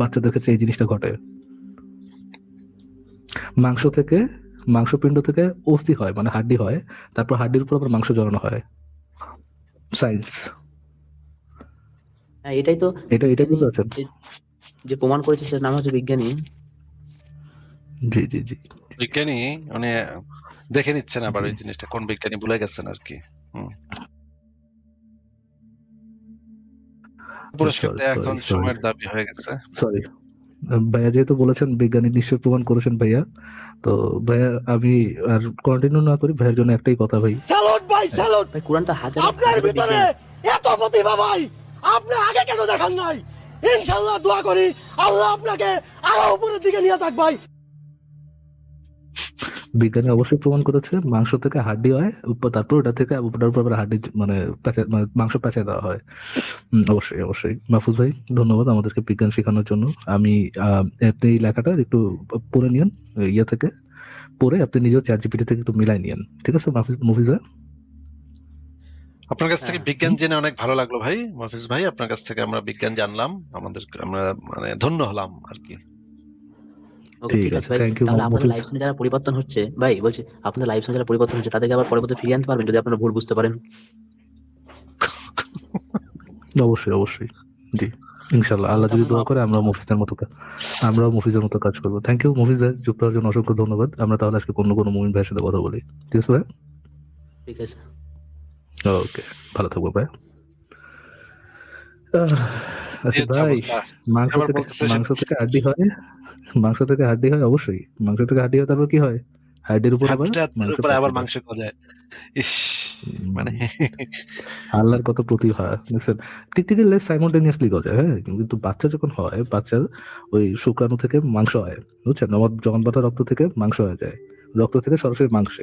বাচ্চাদের ক্ষেত্রে এই জিনিসটা ঘটে। মাংস থেকে, মাংসপিণ্ড থেকে অস্থি হয় মানে হাড্ডি হয়, তারপর হাড্ডির উপর আবার মাংস জড়ানো হয়। সায়েন্স। হ্যাঁ, এটাই তো এটা বিজ্ঞানী বুঝতে পারছেন? যে যে প্রমাণ করেছে সেটার নাম হচ্ছে বিজ্ঞানী। জি জি জি। বিজ্ঞানী মানে দেখে নিচ্ছেন আবার ওই জিনিসটা কোন বিজ্ঞানী ভুলে গেছেন আর কি। পুরস্কার সরি দেয়া সরি এখন সরি সময়ের দাবি হয়ে গেছে। সরি ভাইয়া, যেহেতু বলেছেন বিজ্ঞানী নিশ্চয় প্রমাণ করেছেন ভাইয়া, তো ভাইয়া আমি আর কন্টিনিউ না করি, ভাইয়ের জন্য একটাই কথা ভাই। স্যালুট ভাই, স্যালুট। ভাই কোরআন তো হাজারো আপনার হাজারো ভিতরে বিজ্ঞানী। এত প্রতিভা ভাই, আপনি আগে কেন দেখান নাই? ইনশাআল্লাহ দোয়া করি আল্লাহ আপনাকে আরো উপরের দিকে নিয়ে যাক ভাই। বিজ্ঞানী অবশ্যই প্রমাণ করেছে মাংস থেকে হাড্ডি হয়, তারপর ওটা থেকে ওটার উপর আবার হাড্ডি মানে মানে মাংস পেঁচায় দেওয়া হয়। অবশ্যই অবশ্যই। মাহফুজ ভাই, ধন্যবাদ আমাদেরকে বিজ্ঞান শেখানোর জন্য। আমি আপনি এই লেখাটা একটু পড়ে নিন, ইয়ে থেকে পড়ে আপনি নিজেও চ্যাট জিপিটি থেকে একটু মিলাই নিন, ঠিক আছে মফিজ ভাই? আপনার কাছ থেকে হ্যাঁ, বিজ্ঞান জেনে অনেক ভালো লাগলো ভাই, মফিজ ভাই। আপনার কাছ থেকে আমরা বিজ্ঞান জানলাম, আমরা মানে ধন্য হলাম আর কি। ওকে, ঠিক ঠিক আছে আছে, ভাই। থ্যাংক ইউ তাহলে আপনাদের মফিজ। লাইফ শুনে যারা পরিবর্তন হচ্ছে, ভাই বলছি, আপনাদের লাইফ শুনে যারা পরিবর্তন হচ্ছে তাদেরকে আবার পরবর্তী ফিরিয়ে আনতে পারবেন যদি আপনারা ভুল বুঝতে পারেন। অবশ্যই অবশ্যই, জি ইনশাল্লাহ, তাহলে আল্লাহ তো যদি আমরা দোয়া মাফ। করে আমরাও মফিজের মতো কাজ করবো। থ্যাংক ইউ মফিজ ভাই, যুক্ত হওয়ার জন্য অসংখ্য ধন্যবাদ। আমরা তাহলে আজকে কোনো মুমিন ভাইয়ের সাথে কথা বলি, ঠিক আছে ভাই? ঠিক আছে। ওকে, ভালো থাকবো ভাই। কি আসিফ হচ্ছে ভাই, অবস্থা? মাংস আবার থেকে বলতেছে মাংস থেকে হাড্ডি হয়, মাংস থেকে হাড্ডি হয় অবশ্যই, মাংস থেকে হাড্ডি হয়, তারপর কি হয়, হাড্ডির উপর আবার হাড্ডিটার মাংস উপরে আবার পেঁচায় দেয়। মাংস গজায়। ইস, মানে উম, আল্লাহর কত প্রতিভা দেখছেন। টিকটিকির লেজ সাইমultaneously গজায়, হ্যাঁ, কিন্তু বাচ্চা যখন হয়, বাচ্চার ওই শুক্রাণু থেকে মাংস হয়, বুঝছেন, জমাট রক্ত থেকে মাংস হয়ে যায়, রক্ত থেকে সরাসরি মাংস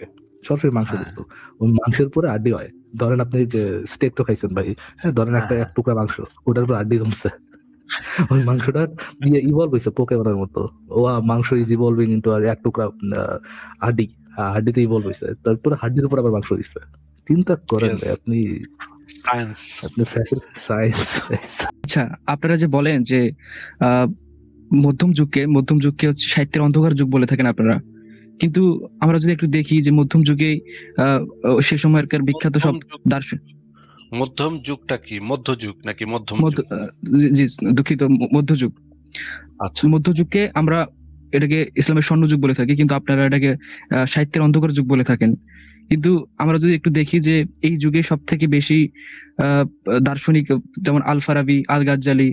হ্যাঁ কিন্তু ওই মাংসের পরে আড্ডি হয়। ধরেন আপনি যে স্টেক তো খাইছেন ভাই, হ্যাঁ, ধরেন হ্যাঁ একটা হ্যাঁ। এক টুকরা মাংস, ওটার উপর আড্ডি জমছে, ওই মাংসটা দিয়ে ইভলভ হয়েছে পোকেমনের মতো। মাংস ইজ ইভলভিং ইন্টু আর এক টুকরা হাড্ডি, হাড্ডিতে ইভলভ হয়েছে, তারপরে হাড্ডির উপর আবার মাংস দিচ্ছে। চিন্তা করেন Yes, ভাই আপনি, সায়েন্স। আপনি সায়েন্স। আচ্ছা, আপনারা যে বলেন যে আহ, মধ্যম যুগকে হচ্ছে সাহিত্যের অন্ধকার যুগ বলে থাকেন আপনারা, কিন্তু আমরা যদি একটু দেখি যে মধ্যম যুগে সে সময়কার বিখ্যাত মধ্যম সব যুগ, দার্শনিক মধ্যম যুগটা কি মধ্যযুগ নাকি মধ্যম যুগ? জি, দুঃখিত, মধ্যযুগ। আচ্ছা, মধ্যযুগকে আমরা এটাকে ইসলামের স্বর্ণযুগ বলে থাকি, কিন্তু আপনারা এটাকে সাহিত্যের অন্ধকার যুগ বলে থাকেন। কিন্তু আমরা যদি একটু দেখি যে এই যুগে সব থেকে বেশি আহ দার্শনিক যেমন আল ফারাবি, আল গাজ্জালি,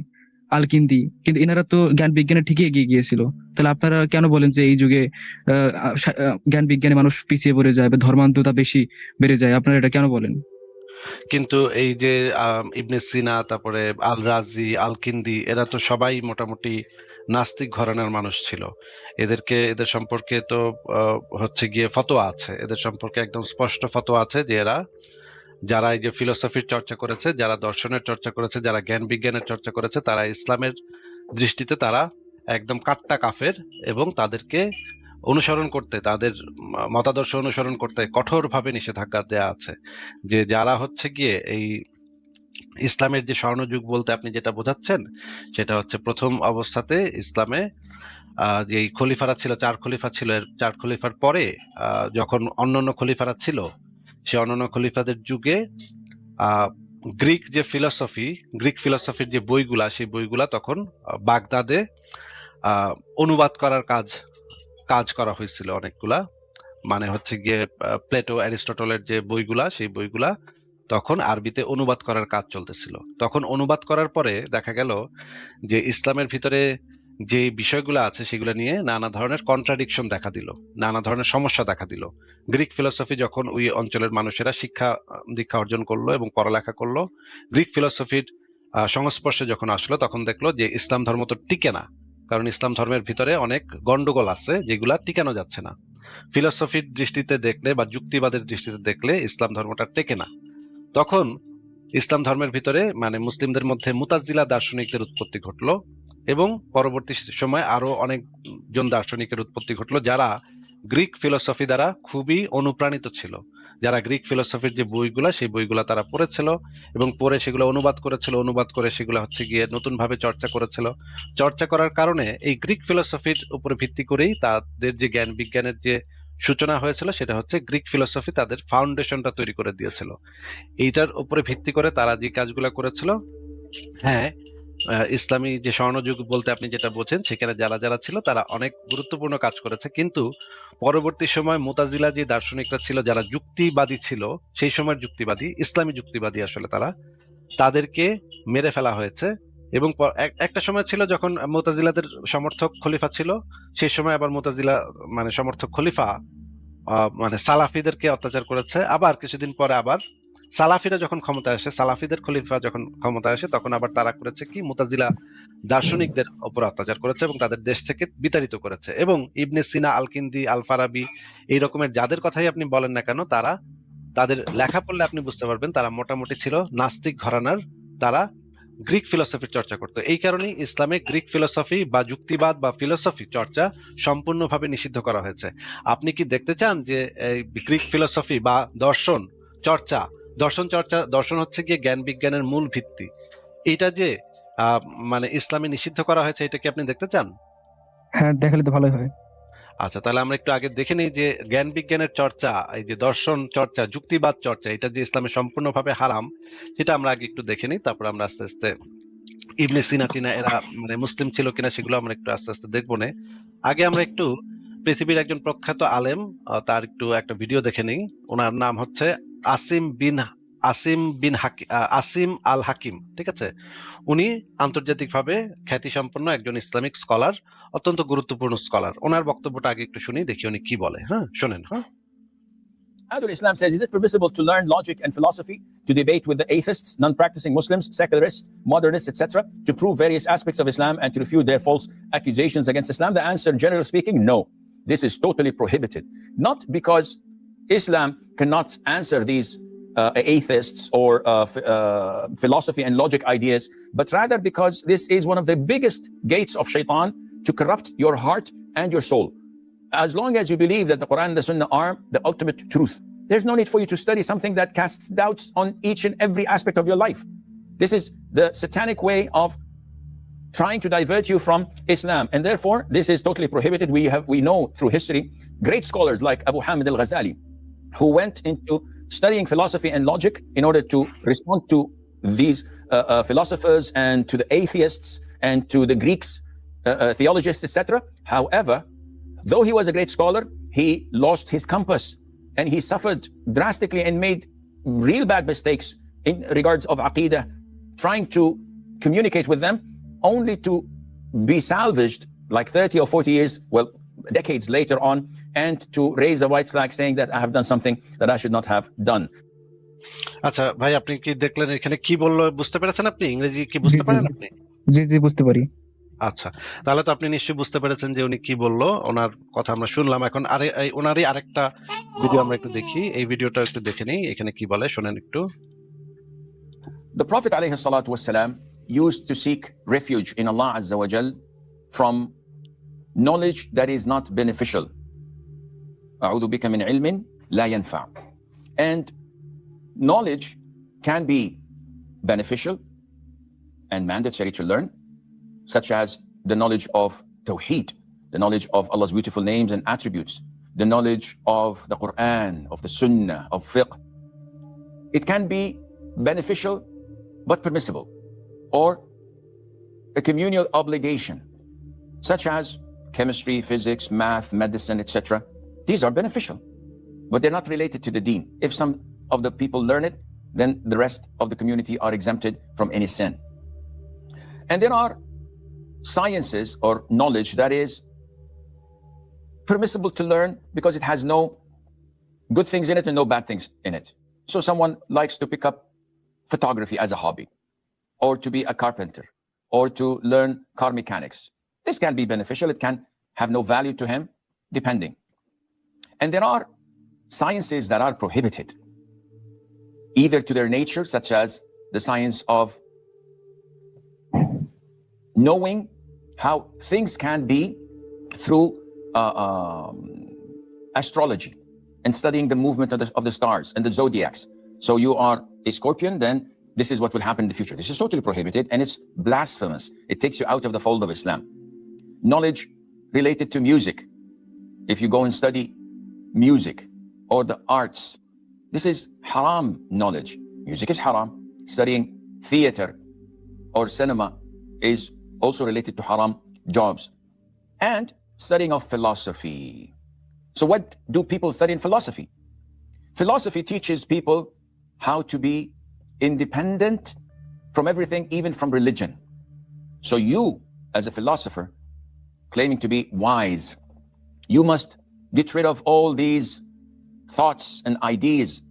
আল কিন্দি, কিন্তু এনারা তো জ্ঞান বিজ্ঞানে ঠিকই এগিয়ে গিয়েছিল। তাহলে আপনারা কেন বলেন যে এই যুগে জ্ঞান বিজ্ঞানে মানুষ পিছিয়ে পড়ে যায় বা ধর্মান্ধতা বেশি বেড়ে যায়? আপনারা এটা কেন বলেন? কিন্তু এই যে ইবনে সিনা, তারপরে আল রাজি, আল কিন্দি, এরা তো সবাই মোটামুটি নাস্তিক ঘরানার মানুষ ছিল। এদের সম্পর্কে তো হচ্ছে গিয়ে ফতোয়া আছে, এদের সম্পর্কে একদম স্পষ্ট ফতোয়া আছে যে যারা এই যে ফিলোসফির চর্চা করেছে, যারা দর্শনের চর্চা করেছে, যারা জ্ঞান বিজ্ঞানের চর্চা করেছে, তারা ইসলামের দৃষ্টিতে তারা একদম কাট্টা কাফের, এবং তাদেরকে অনুসরণ করতে, তাদের মতাদর্শ অনুসরণ করতে কঠোরভাবে নিষেধাজ্ঞা দেয়া আছে। যে যারা হচ্ছে গিয়ে এই ইসলামের যে স্বর্ণযুগ বলতে আপনি যেটা বোঝাচ্ছেন, সেটা হচ্ছে প্রথম অবস্থাতে ইসলামে যে খলিফারা ছিল, 4 খলিফা ছিল, এর 4 খলিফার পরে যখন অন্যান্য খলিফারা ছিল, সে অন্যান্য খলিফাদের যুগে গ্রিক ফিলসফির যে বইগুলা, সেই বইগুলা তখন বাগদাদে অনুবাদ করার কাজ করা হয়েছিল অনেকগুলা। মানে হচ্ছে গিয়ে প্লেটো, অ্যারিস্টটলের যে বইগুলা, সেই বইগুলা তখন আরবিতে অনুবাদ করার কাজ চলতেছিল। তখন অনুবাদ করার পরে দেখা গেল যে ইসলামের ভিতরে যে বিষয়গুলো আছে সেগুলো নিয়ে নানা ধরনের কন্ট্রাডিকশন দেখা দিল, নানা ধরনের সমস্যা দেখা দিল। গ্রিক ফিলসফি যখন ওই অঞ্চলের মানুষেরা শিক্ষা দীক্ষা অর্জন করলো এবং পড়ালেখা করলো, গ্রিক ফিলসফির সংস্পর্শে যখন আসলো, তখন দেখলো যে ইসলাম ধর্ম তো টিকে না, কারণ ইসলাম ধর্মের ভিতরে অনেক গন্ডগোল আছে যেগুলা টিকানো যাচ্ছে না। ফিলসফির দৃষ্টিতে দেখলে বা যুক্তিবাদের দৃষ্টিতে দেখলে ইসলাম ধর্মটা টেকে না। তখন ইসলাম ধর্মের ভিতরে মানে মুসলিমদের মধ্যে মুতাজিলা দার্শনিকদের উৎপত্তি ঘটলো, এবং পরবর্তী সময় আরো অনেকজন দার্শনিকের উৎপত্তি ঘটলো যারা গ্রিক ফিলসফি দ্বারা খুবই অনুপ্রাণিত ছিল, যারা গ্রিক ফিলসফির যে বইগুলা, সেই বইগুলা তারা পড়েছিল এবং পড়ে সেগুলো অনুবাদ করে সেগুলো হচ্ছে গিয়ে নতুন ভাবে চর্চা করেছিল। চর্চা করার কারণে এই গ্রিক ফিলসফির উপরে ভিত্তি করেই তাদের যে জ্ঞান বিজ্ঞানের যে সূচনা হয়েছিল, সেটা হচ্ছে গ্রিক ফিলসফি তাদের ফাউন্ডেশনটা তৈরি করে দিয়েছিল। এইটার উপরে ভিত্তি করে তারা যে কাজগুলো করেছিল, হ্যাঁ, ইসলামী যে স্বর্ণযুগ বলতে আপনি যেটা বলছেন, সেখানে যারা ছিল তারা অনেক গুরুত্বপূর্ণ কাজ করেছে। কিন্তু পরবর্তী সময় মুতাজিলা যে দার্শনিকরা ছিল, যারা যুক্তিবাদী ছিল, সেই সময়ের যুক্তিবাদী, ইসলামী যুক্তিবাদী আসলে তাদেরকে মেরে ফেলা হয়েছে। এবং একটা সময় ছিল যখন মুতাজিলাদের সমর্থক খলিফা ছিল, সেই সময় আবার মুতাজিলা মানে সমর্থক খলিফা মানে সালাফিদেরকে অত্যাচার করেছে। আবার কিছুদিন পরে আবার সালাফিরা যখন ক্ষমতায় আসে, সালাফিদের খলিফা যখন ক্ষমতায় আসে, তখন আবার তারা করেছে কি, মুতাজিলা দার্শনিকদের উপর অত্যাচার করেছে এবং তাদের দেশ থেকে বিতাড়িত করেছে। এবং ইবনে সিনা, আল কিন্দি, আল ফারাবি, এই রকমের যাদের কথাই আপনি বলেন না কেন, তাদের লেখা পড়লে আপনি বুঝতে পারবেন তারা মোটামুটি ছিল নাস্তিক ঘরানার, তারা গ্রিক ফিলসফির চর্চা করতো। এই কারণেই ইসলামে গ্রিক ফিলসফি বা যুক্তিবাদ বা ফিলসফি চর্চা সম্পূর্ণভাবে নিষিদ্ধ করা হয়েছে। আপনি কি দেখতে চান যে এই গ্রিক ফিলসফি বা দর্শন হচ্ছে গিয়ে জ্ঞান বিজ্ঞানের মূল ভিত্তি, এটা যে মানে ইসলামে নিষিদ্ধ করা হয়েছে, এটা কি আপনি দেখতে চান? হ্যাঁ, দেখালে তো ভালোই হয়। আচ্ছা, তাহলে আমরা একটু আগে দেখে নিই যে জ্ঞান বিজ্ঞানের চর্চা, এই যে দর্শন চর্চা, যুক্তিবাদ চর্চা, এটা যে ইসলামে সম্পূর্ণভাবে হারাম, সেটা আমরা আগে একটু দেখে নিই। তারপর আমরা আস্তে আস্তে ইবনে সিনা টিনা এরা মানে মুসলিম ছিল কিনা সেগুলো আমরা একটু আস্তে আস্তে দেখবো না। আগে আমরা একটু পৃথিবীর একজন প্রখ্যাত আলেম, তার একটু একটা ভিডিও দেখে নিই। ওনার নাম হচ্ছে আসিম আল হাকিম, ঠিক আছে? উনি আন্তর্জাতিকভাবে খ্যাতিসম্পন্ন একজন ইসলামিক স্কলার, অত্যন্ত গুরুত্বপূর্ণ স্কলার। ওনার বক্তব্যটা আগে একটু শুনি, দেখি উনি কি বলে। হ্যাঁ, শোনেন। হ্যাঁ, Adul Islam says, is it permissible to learn logic and philosophy, to debate with the atheists, non-practicing Muslims, secularists, modernists, etc., to prove various aspects of Islam and to refute their false accusations against Islam? The answer, generally speaking, no. This is totally prohibited. Not because Islam cannot answer these atheists or philosophy and logic ideas, but rather because this is one of the biggest gates of shaitan to corrupt your heart and your soul. As long as you believe that the Quran and the Sunnah are the ultimate truth, there's no need for you to study something that casts doubts on each and every aspect of your life. This is the satanic way of trying to divert you from Islam, and therefore this is totally prohibited. We know through history great scholars like Abu Hamid al-Ghazali, who went into studying philosophy and logic in order to respond to these philosophers and to the atheists and to the Greeks, theologists, etc. However, though he was a great scholar, he lost his compass and he suffered drastically and made real bad mistakes in regards of Aqidah, trying to communicate with them only to be salvaged like 30 or 40 years, well, decades later on, and to raise a white flag saying that I have done something that I should not have done. আচ্ছা ভাই, আপনি কি দেখলেন এখানে কি বললো? বুঝতে পেরেছেন আপনি? ইংরেজি কি বুঝতে পারেন আপনি? জি, বুঝতে পারি। আচ্ছা, তাহলে তো আপনি নিশ্চয়ই বুঝতে পেরেছেন যে উনি কি বললো। ওনার কথা আমরা শুনলাম। এখন ওনারই আরেকটা ভিডিও আমরা একটু দেখি, এই ভিডিওটা একটু দেখে নিই, এখানে কি বলে শোনেন একটু। The Prophet ﷺ used to seek refuge in Allah Azza wa Jal from knowledge that is not beneficial. أعوذ بك من علم لا ينفع. And knowledge can be beneficial and mandatory to learn, such as the knowledge of Tawheed, the knowledge of Allah's beautiful names and attributes, the knowledge of the Quran, of the Sunnah, of fiqh. It can be beneficial but permissible, or a communal obligation, such as chemistry, physics, math, medicine, etc. These are beneficial, but they're not related to the deen. If some of the people learn it, then the rest of the community are exempted from any sin. And there are sciences or knowledge that is permissible to learn because it has no good things in it and no bad things in it. So someone likes to pick up photography as a hobby, or to be a carpenter, or to learn car mechanics. This can be beneficial. It can have no value to him, depending. And there are sciences that are prohibited, either to their nature, such as the science of knowing how things can be through astrology and studying the movement of the stars and the zodiacs. So you are a Scorpion, then this is what will happen in the future. This is totally prohibited, and it's blasphemous. It takes you out of the fold of Islam. Knowledge related to music. If you go and study music or the arts, this is haram knowledge. Music is haram. Studying theater or cinema is also related to haram jobs. And studying of philosophy. So what do people study in philosophy? Philosophy teaches people how to be independent from everything, even from religion. So you, as a philosopher, claiming to be wise, you must get rid of all these thoughts and ideas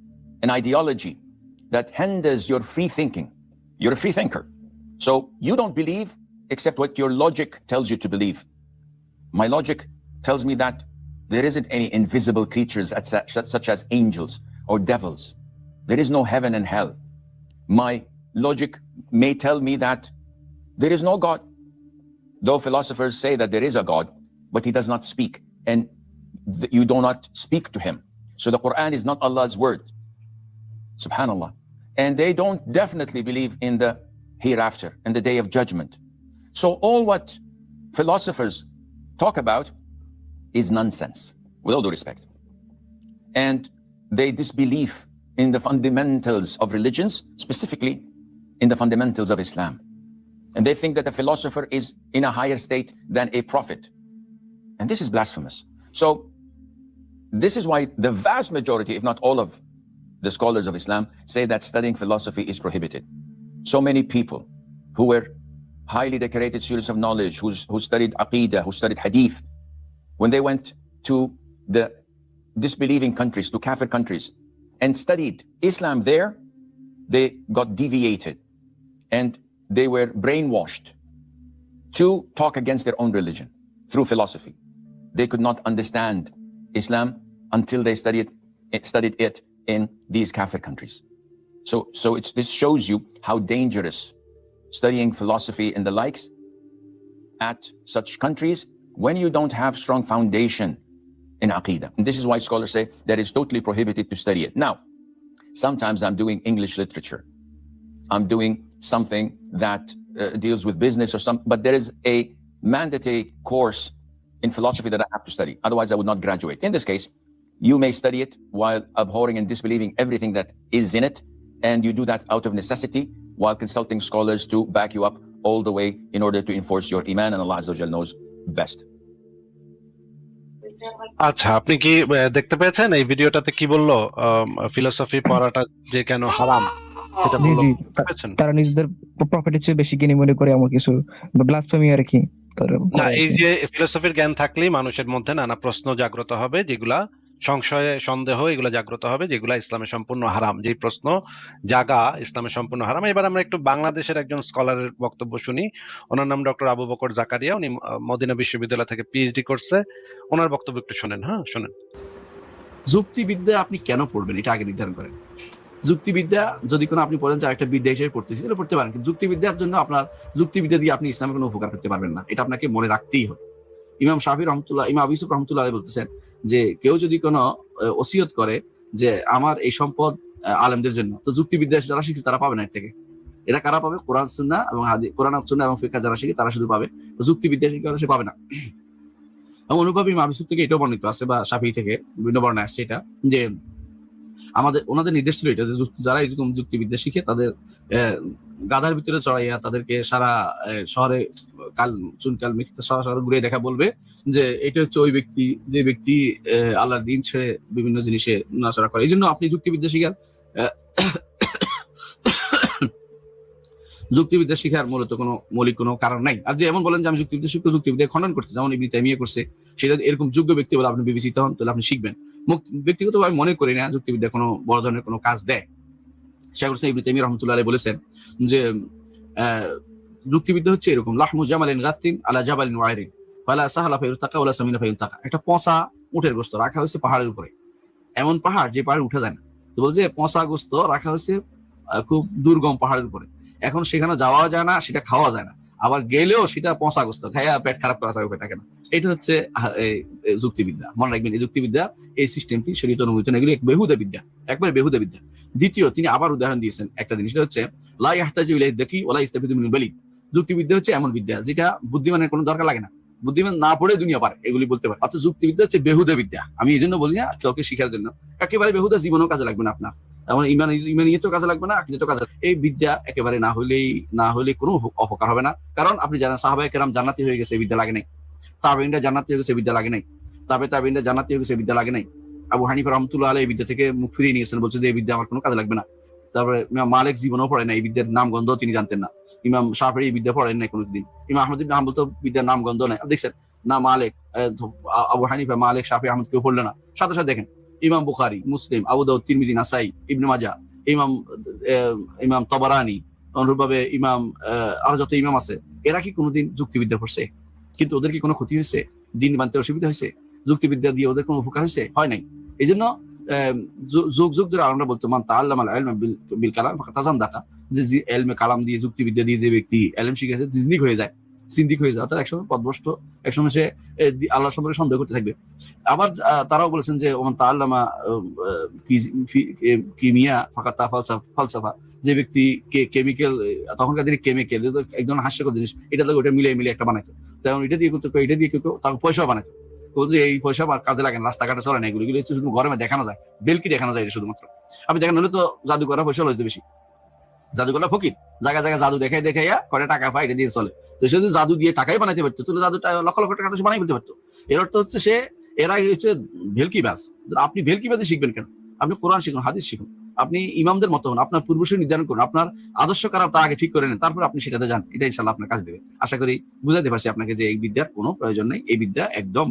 and ideology that hinders your free thinking. You're a free thinker. So you don't believe except what your logic tells you to believe. My logic tells me that there isn't any invisible creatures such as angels or devils. There is no heaven and hell. My logic may tell me that there is no God, though philosophers say that there is a God, but he does not speak, and you do not speak to him. So the Quran is not Allah's word. Subhanallah. And they don't definitely believe in the hereafter and the day of judgment. So all what philosophers talk about is nonsense, with all due respect. And they disbelieve in the fundamentals of religions, specifically in the fundamentals of Islam. And they think that a philosopher is in a higher state than a prophet. And this is blasphemous. So this is why the vast majority, if not all of the scholars of Islam, say that studying philosophy is prohibited. So many people who were highly decorated students of knowledge, who studied Aqidah, who studied Hadith, when they went to the disbelieving countries, to Kafir countries, and studied Islam there, they got deviated and they were brainwashed to talk against their own religion through philosophy. They could not understand Islam until they studied it in these Kafir countries. So this shows you how dangerous studying philosophy and the likes at such countries when you don't have strong foundation in Aqidah. And this is why scholars say that it's totally prohibited to study it. Now, sometimes I'm doing English literature. I'm doing something that deals with business or but there is a mandatory course in philosophy that I have to study. Otherwise, I would not graduate. In this case, you may study it while abhorring and disbelieving everything that is in it. And you do that out of necessity while consulting scholars to back you up all the way in order to enforce your iman, and Allah Azza wa Jalla knows best. আচ্ছা, আপনি কি দেখতে পেয়েছেন এই ভিডিওটাতে কি বললো philosophy পড়াটা যে কেন হারাম এটা জি বললো? জি, পেয়েছেন? তারা নিজেদের প্রফিটের চেয়ে বেশি জ্ঞানী মনে করে এমন কিছু ব্লাসফেমি আর কি। না, এই যে ফিলোসফির জ্ঞান থাকলেই মানুষের মধ্যে নানা প্রশ্ন জাগ্রত হবে, যেগুলা সংশয় সন্দেহ এগুলা জাগ্রত হবে, যেগুলা ইসলামে সম্পূর্ণ হারাম। যে প্রশ্ন জাগা ইসলামে সম্পূর্ণ হারাম। এবার আমরা একটু বাংলাদেশের একজন স্কলারের বক্তব্য শুনি। ওনার নাম ডক্টর আবু বকর জাকারিয়া। উনি মদিনা বিশ্ববিদ্যালয় থেকে পিএইচডি করছে। ওনার বক্তব্য একটু শুনেন। হ্যাঁ, শুনেন। যুক্তিবিদ্যা আপনি কেন পড়বেন এটা আগে নির্ধারণ করেন। যুক্তিবিদ্যা যদি কোনো আপনি পড়েন যে একটা বিদ্যা হিসেবে পড়তেছি, তাহলে পড়তে পারেন, কিন্তু যুক্তিবিদ্যার জন্য আপনার যুক্তিবিদ্যা দিয়ে আপনি ইসলামের কোনো উপকার করতে পারবেন না। এটা আপনাকে মনে রাখতেই হবে। ইমাম শাফি রহমতুল্লাহ, ইমাম আবু ইউসুফ রহমতুল্লাহ বলতেছেন যে কেউ যদি কোনো ওসিয়ত করে যে আমার এই সম্পদ আলেমদের জন্য, তো যুক্তিবিদ্যা যারা শিখছে তারা পাবে না এর থেকে। এটা কারা পাবে? কোরআন সুন্নাহ এবং কোরআন সুন্নাহ এবং ফিকহ যারা শিখে তারা শুধু পাবে, যুক্তিবিদ্যা শিখে সে পাবে না। এবং অনুভব ইমাম আবু ইউসুফ থেকে এটাও বর্ণিত আছে, বা শাফি থেকে বিভিন্ন বর্ণায় আসছে এটা, যে ওনাদের নির্দেশ ছিল এটা যে যারা এরকম যুক্তিবিদ্যা শিখে তাদের গাধার ভিতরে চড়াইয়া তাদেরকে সারা শহরে চুনকাল মিথ্যা সারা শহরে ঘুরে দেখা বলবে যে এটা হচ্ছে ওই ব্যক্তি যে ব্যক্তি আল্লাহর দিন ছেড়ে বিভিন্ন জিনিসে নাচড়া করে। এই জন্য আপনি যুক্তিবিদ্যা শিখার যুক্তিবিদ্যা শিখার মূলত কোনো মৌলিক কোনো কারণ নাই। আর যদি এমন বলেন যে আমি যুক্তিবিদ্যা শিখবো, যুক্তিবিদ্যা খণ্ডন করতে, যেমন ইবনে তাইমিয়া করছে, সেটা এরকম যোগ্য ব্যক্তি বলে আপনি বিবেচিত হন, তাহলে আপনি শিখবেন। ব্যক্তিগতভাবে মনে করি না যুক্তিবিদ্যা কোনো বড় ধরনের কোনো কাজ দেয়। শেখ হোসেন ইবনে তাইমিয়া রাহমাতুল্লাহ আলাইহি বলেছেন যে যুক্তিবিদ্যা হচ্ছে এরকম, লাহমু জামালিন গাতিন আলা জাবালিন ওয়াইরিন ফালা সাহলা ফায়ুরতাকা ওয়ালা সামিনা ফায়ুনতাকা। একটা পচা উটের গোশত রাখা হয়েছে পাহাড়ের উপরে, এমন পাহাড় যে পাহাড়ে উঠে যায় না। তো বলছে পচা গোশত রাখা হয়েছে খুব দুর্গম পাহাড়ের উপরে, এখন সেখানে যাওয়া যায় না, সেটা খাওয়া যায় না, আবার গেলেও সেটা পচা গোশত খাইয়া পেট খারাপ করা উপায় থাকে না। এটা হচ্ছে যুক্তিবিদ্যা। মনে রাখবেন, এই যুক্তিবিদ্যা, এই সিস্টেমটি শরীয়ত অনুমোদিত না, এগুলি বেহুদা বিদ্যা, একবারে বেহুদা বিদ্যা। দ্বিতীয়, তিনি আবার উদাহরণ দিয়েছেন একটা জিনিস, সেটা হচ্ছে লা ইয়াহতাজু ইলাইহি যাকি ওয়া লা ইস্তাফিদু মিনাল বালিগ। যুক্তিবিদ্যা হচ্ছে এমন বিদ্যা যেটা বুদ্ধিমানের কোনো দরকার লাগে না, বুদ্ধিমান না পড়ে দুনিয়া পারে, এগুলি বলতে পারে। অর্থাৎ যুক্তিবিদ্যা হচ্ছে বেহুদা বিদ্যা। আমি এই জন্য বলি না কাউকে শিখার জন্য, একেবারে বেহুদা, জীবনেও কাজে লাগবে না আপনার, এমন ইমানিয়ত কাজে লাগবে না, আকীদাত কাজে। এই বিদ্যা একেবারে না হলে কোনো অপকার হবে না। কারণ আপনি জানেন সাহাবায়ে কেরাম জান্নাতি হয়ে গেছে, বিদ্যা লাগে নাই। তাবেঈনরা জান্নাতি হয়ে গেছে, বিদ্যা লাগে নাই। তাবেঈনরা জান্নাতি হয়ে গেছে, বিদ্যা লাগে নাই। আবু হানিফা রাহমাতুল্লাহ আলাইহি এই বিদ্যা থেকে মুখ ফিরিয়ে নিয়েছেন, বলছে যে এই বিদ্যা আমার কোনো কাজে লাগবে না। তারপরে ইমাম মালিক জীবনেও পড়েন না, এই বিদ্যার নাম গন্ধ তিনি জানতেন না। ইমাম শাফিঈ এই বিদ্যা পড়েন নাই কোনোদিন। ইমাম আহমদ ইবনে হাম্বল তো বিদ্যার নাম গন্ধ নাই, দেখছেন না। মালিক, আবু হানিফা, মালিক, শাফিঈ, আহমদ কেউ পড়লো না। সাথে সাথে দেখেন ইমাম বুখারী, মুসলিম, আবু দাউদ, তিরমিজি, নাসাই, ইবনে মাজাহ, ইমাম তাবারানী, অনুরূপভাবে ইমাম আর যত ইমাম আছে, এরা কি কোনোদিন যুক্তিবিদ্যা পড়ছে? কিন্তু ওদের কি কোনো ক্ষতি হয়েছে? দিন মানতে অসুবিধা হয়েছে? যুক্তিবিদ্যা দিয়ে ওদের কোনো উপকার হয়েছে? হয় নাই। এই জন্য যুগ যুগ ধরে আমরা বলতো মান তাআল্লামাল ইলমা বিল কালাম ফাকাদ তাযান্দাকা, যে ইলমে কালাম দিয়ে, যুক্তিবিদ্যা দিয়ে যে ব্যক্তি ইলম শিখেছে, জিন্দিক হয়ে যায়, সিন্দিক হয়ে যায়, অর্থাৎ একসময় পথভ্রষ্ট, একসময় সে আল্লাহ সম্পর্কে সন্দেহ করতে থাকবে। আবার তারাও বলেছেন যে ওমান তাআল্লামা কিমিয়া ফাকাদ ফালসাফা, যে ব্যক্তি কেমিক্যাল, তখনকার দিনে কেমিক্যাল এক ধরনের হাস্যকর জিনিস, এটা লাগে ওটা মিলিয়ে একটা বানাইতো, তেমন এটা দিয়ে করতে, এটা দিয়ে কেউ তাকে পয়সাও বানাইতো। এই পয়সা কাজে লাগে না, রাস্তাঘাটে চলে না, এগুলো হচ্ছে শুধু গরমে দেখানো যায়, বেলকি দেখানো যায় শুধুমাত্র। আপনি দেখেন, হলে তো জাদুকররা পয়সা লইতে বেশি, জাদুকররা ফকির, জায়গায় জায়গায় জাদু দেখাইয়া করে টাকা পায়, এটা দিয়ে চলে। তো সে যদি জাদু দিয়ে টাকাই বানাইতে পারতো, তাহলে জাদুটা লক্ষ লক্ষ টাকা বানাই ফেলতে পারতো। এর অর্থ হচ্ছে এরা হচ্ছে ভেলকিবাজ। আপনি ভেলকিবাজি শিখবেন কেন? আপনি কোরআন শিখুন, হাদিস শিখুন, আপনি ইমামদের মতো হন, আপনার পূর্বসূরি নির্ধারণ করুন, আপনার আদর্শ কারণ তার আগে ঠিক করে নেন, তারপর আপনি সেটাতে যান। এটা ইনশাআল্লাহ আপনার কাজ দেবে। আশা করি বুঝাতে পারছি আপনাকে যে এই বিদ্যার কোনো প্রয়োজন নেই, এই বিদ্যা একদম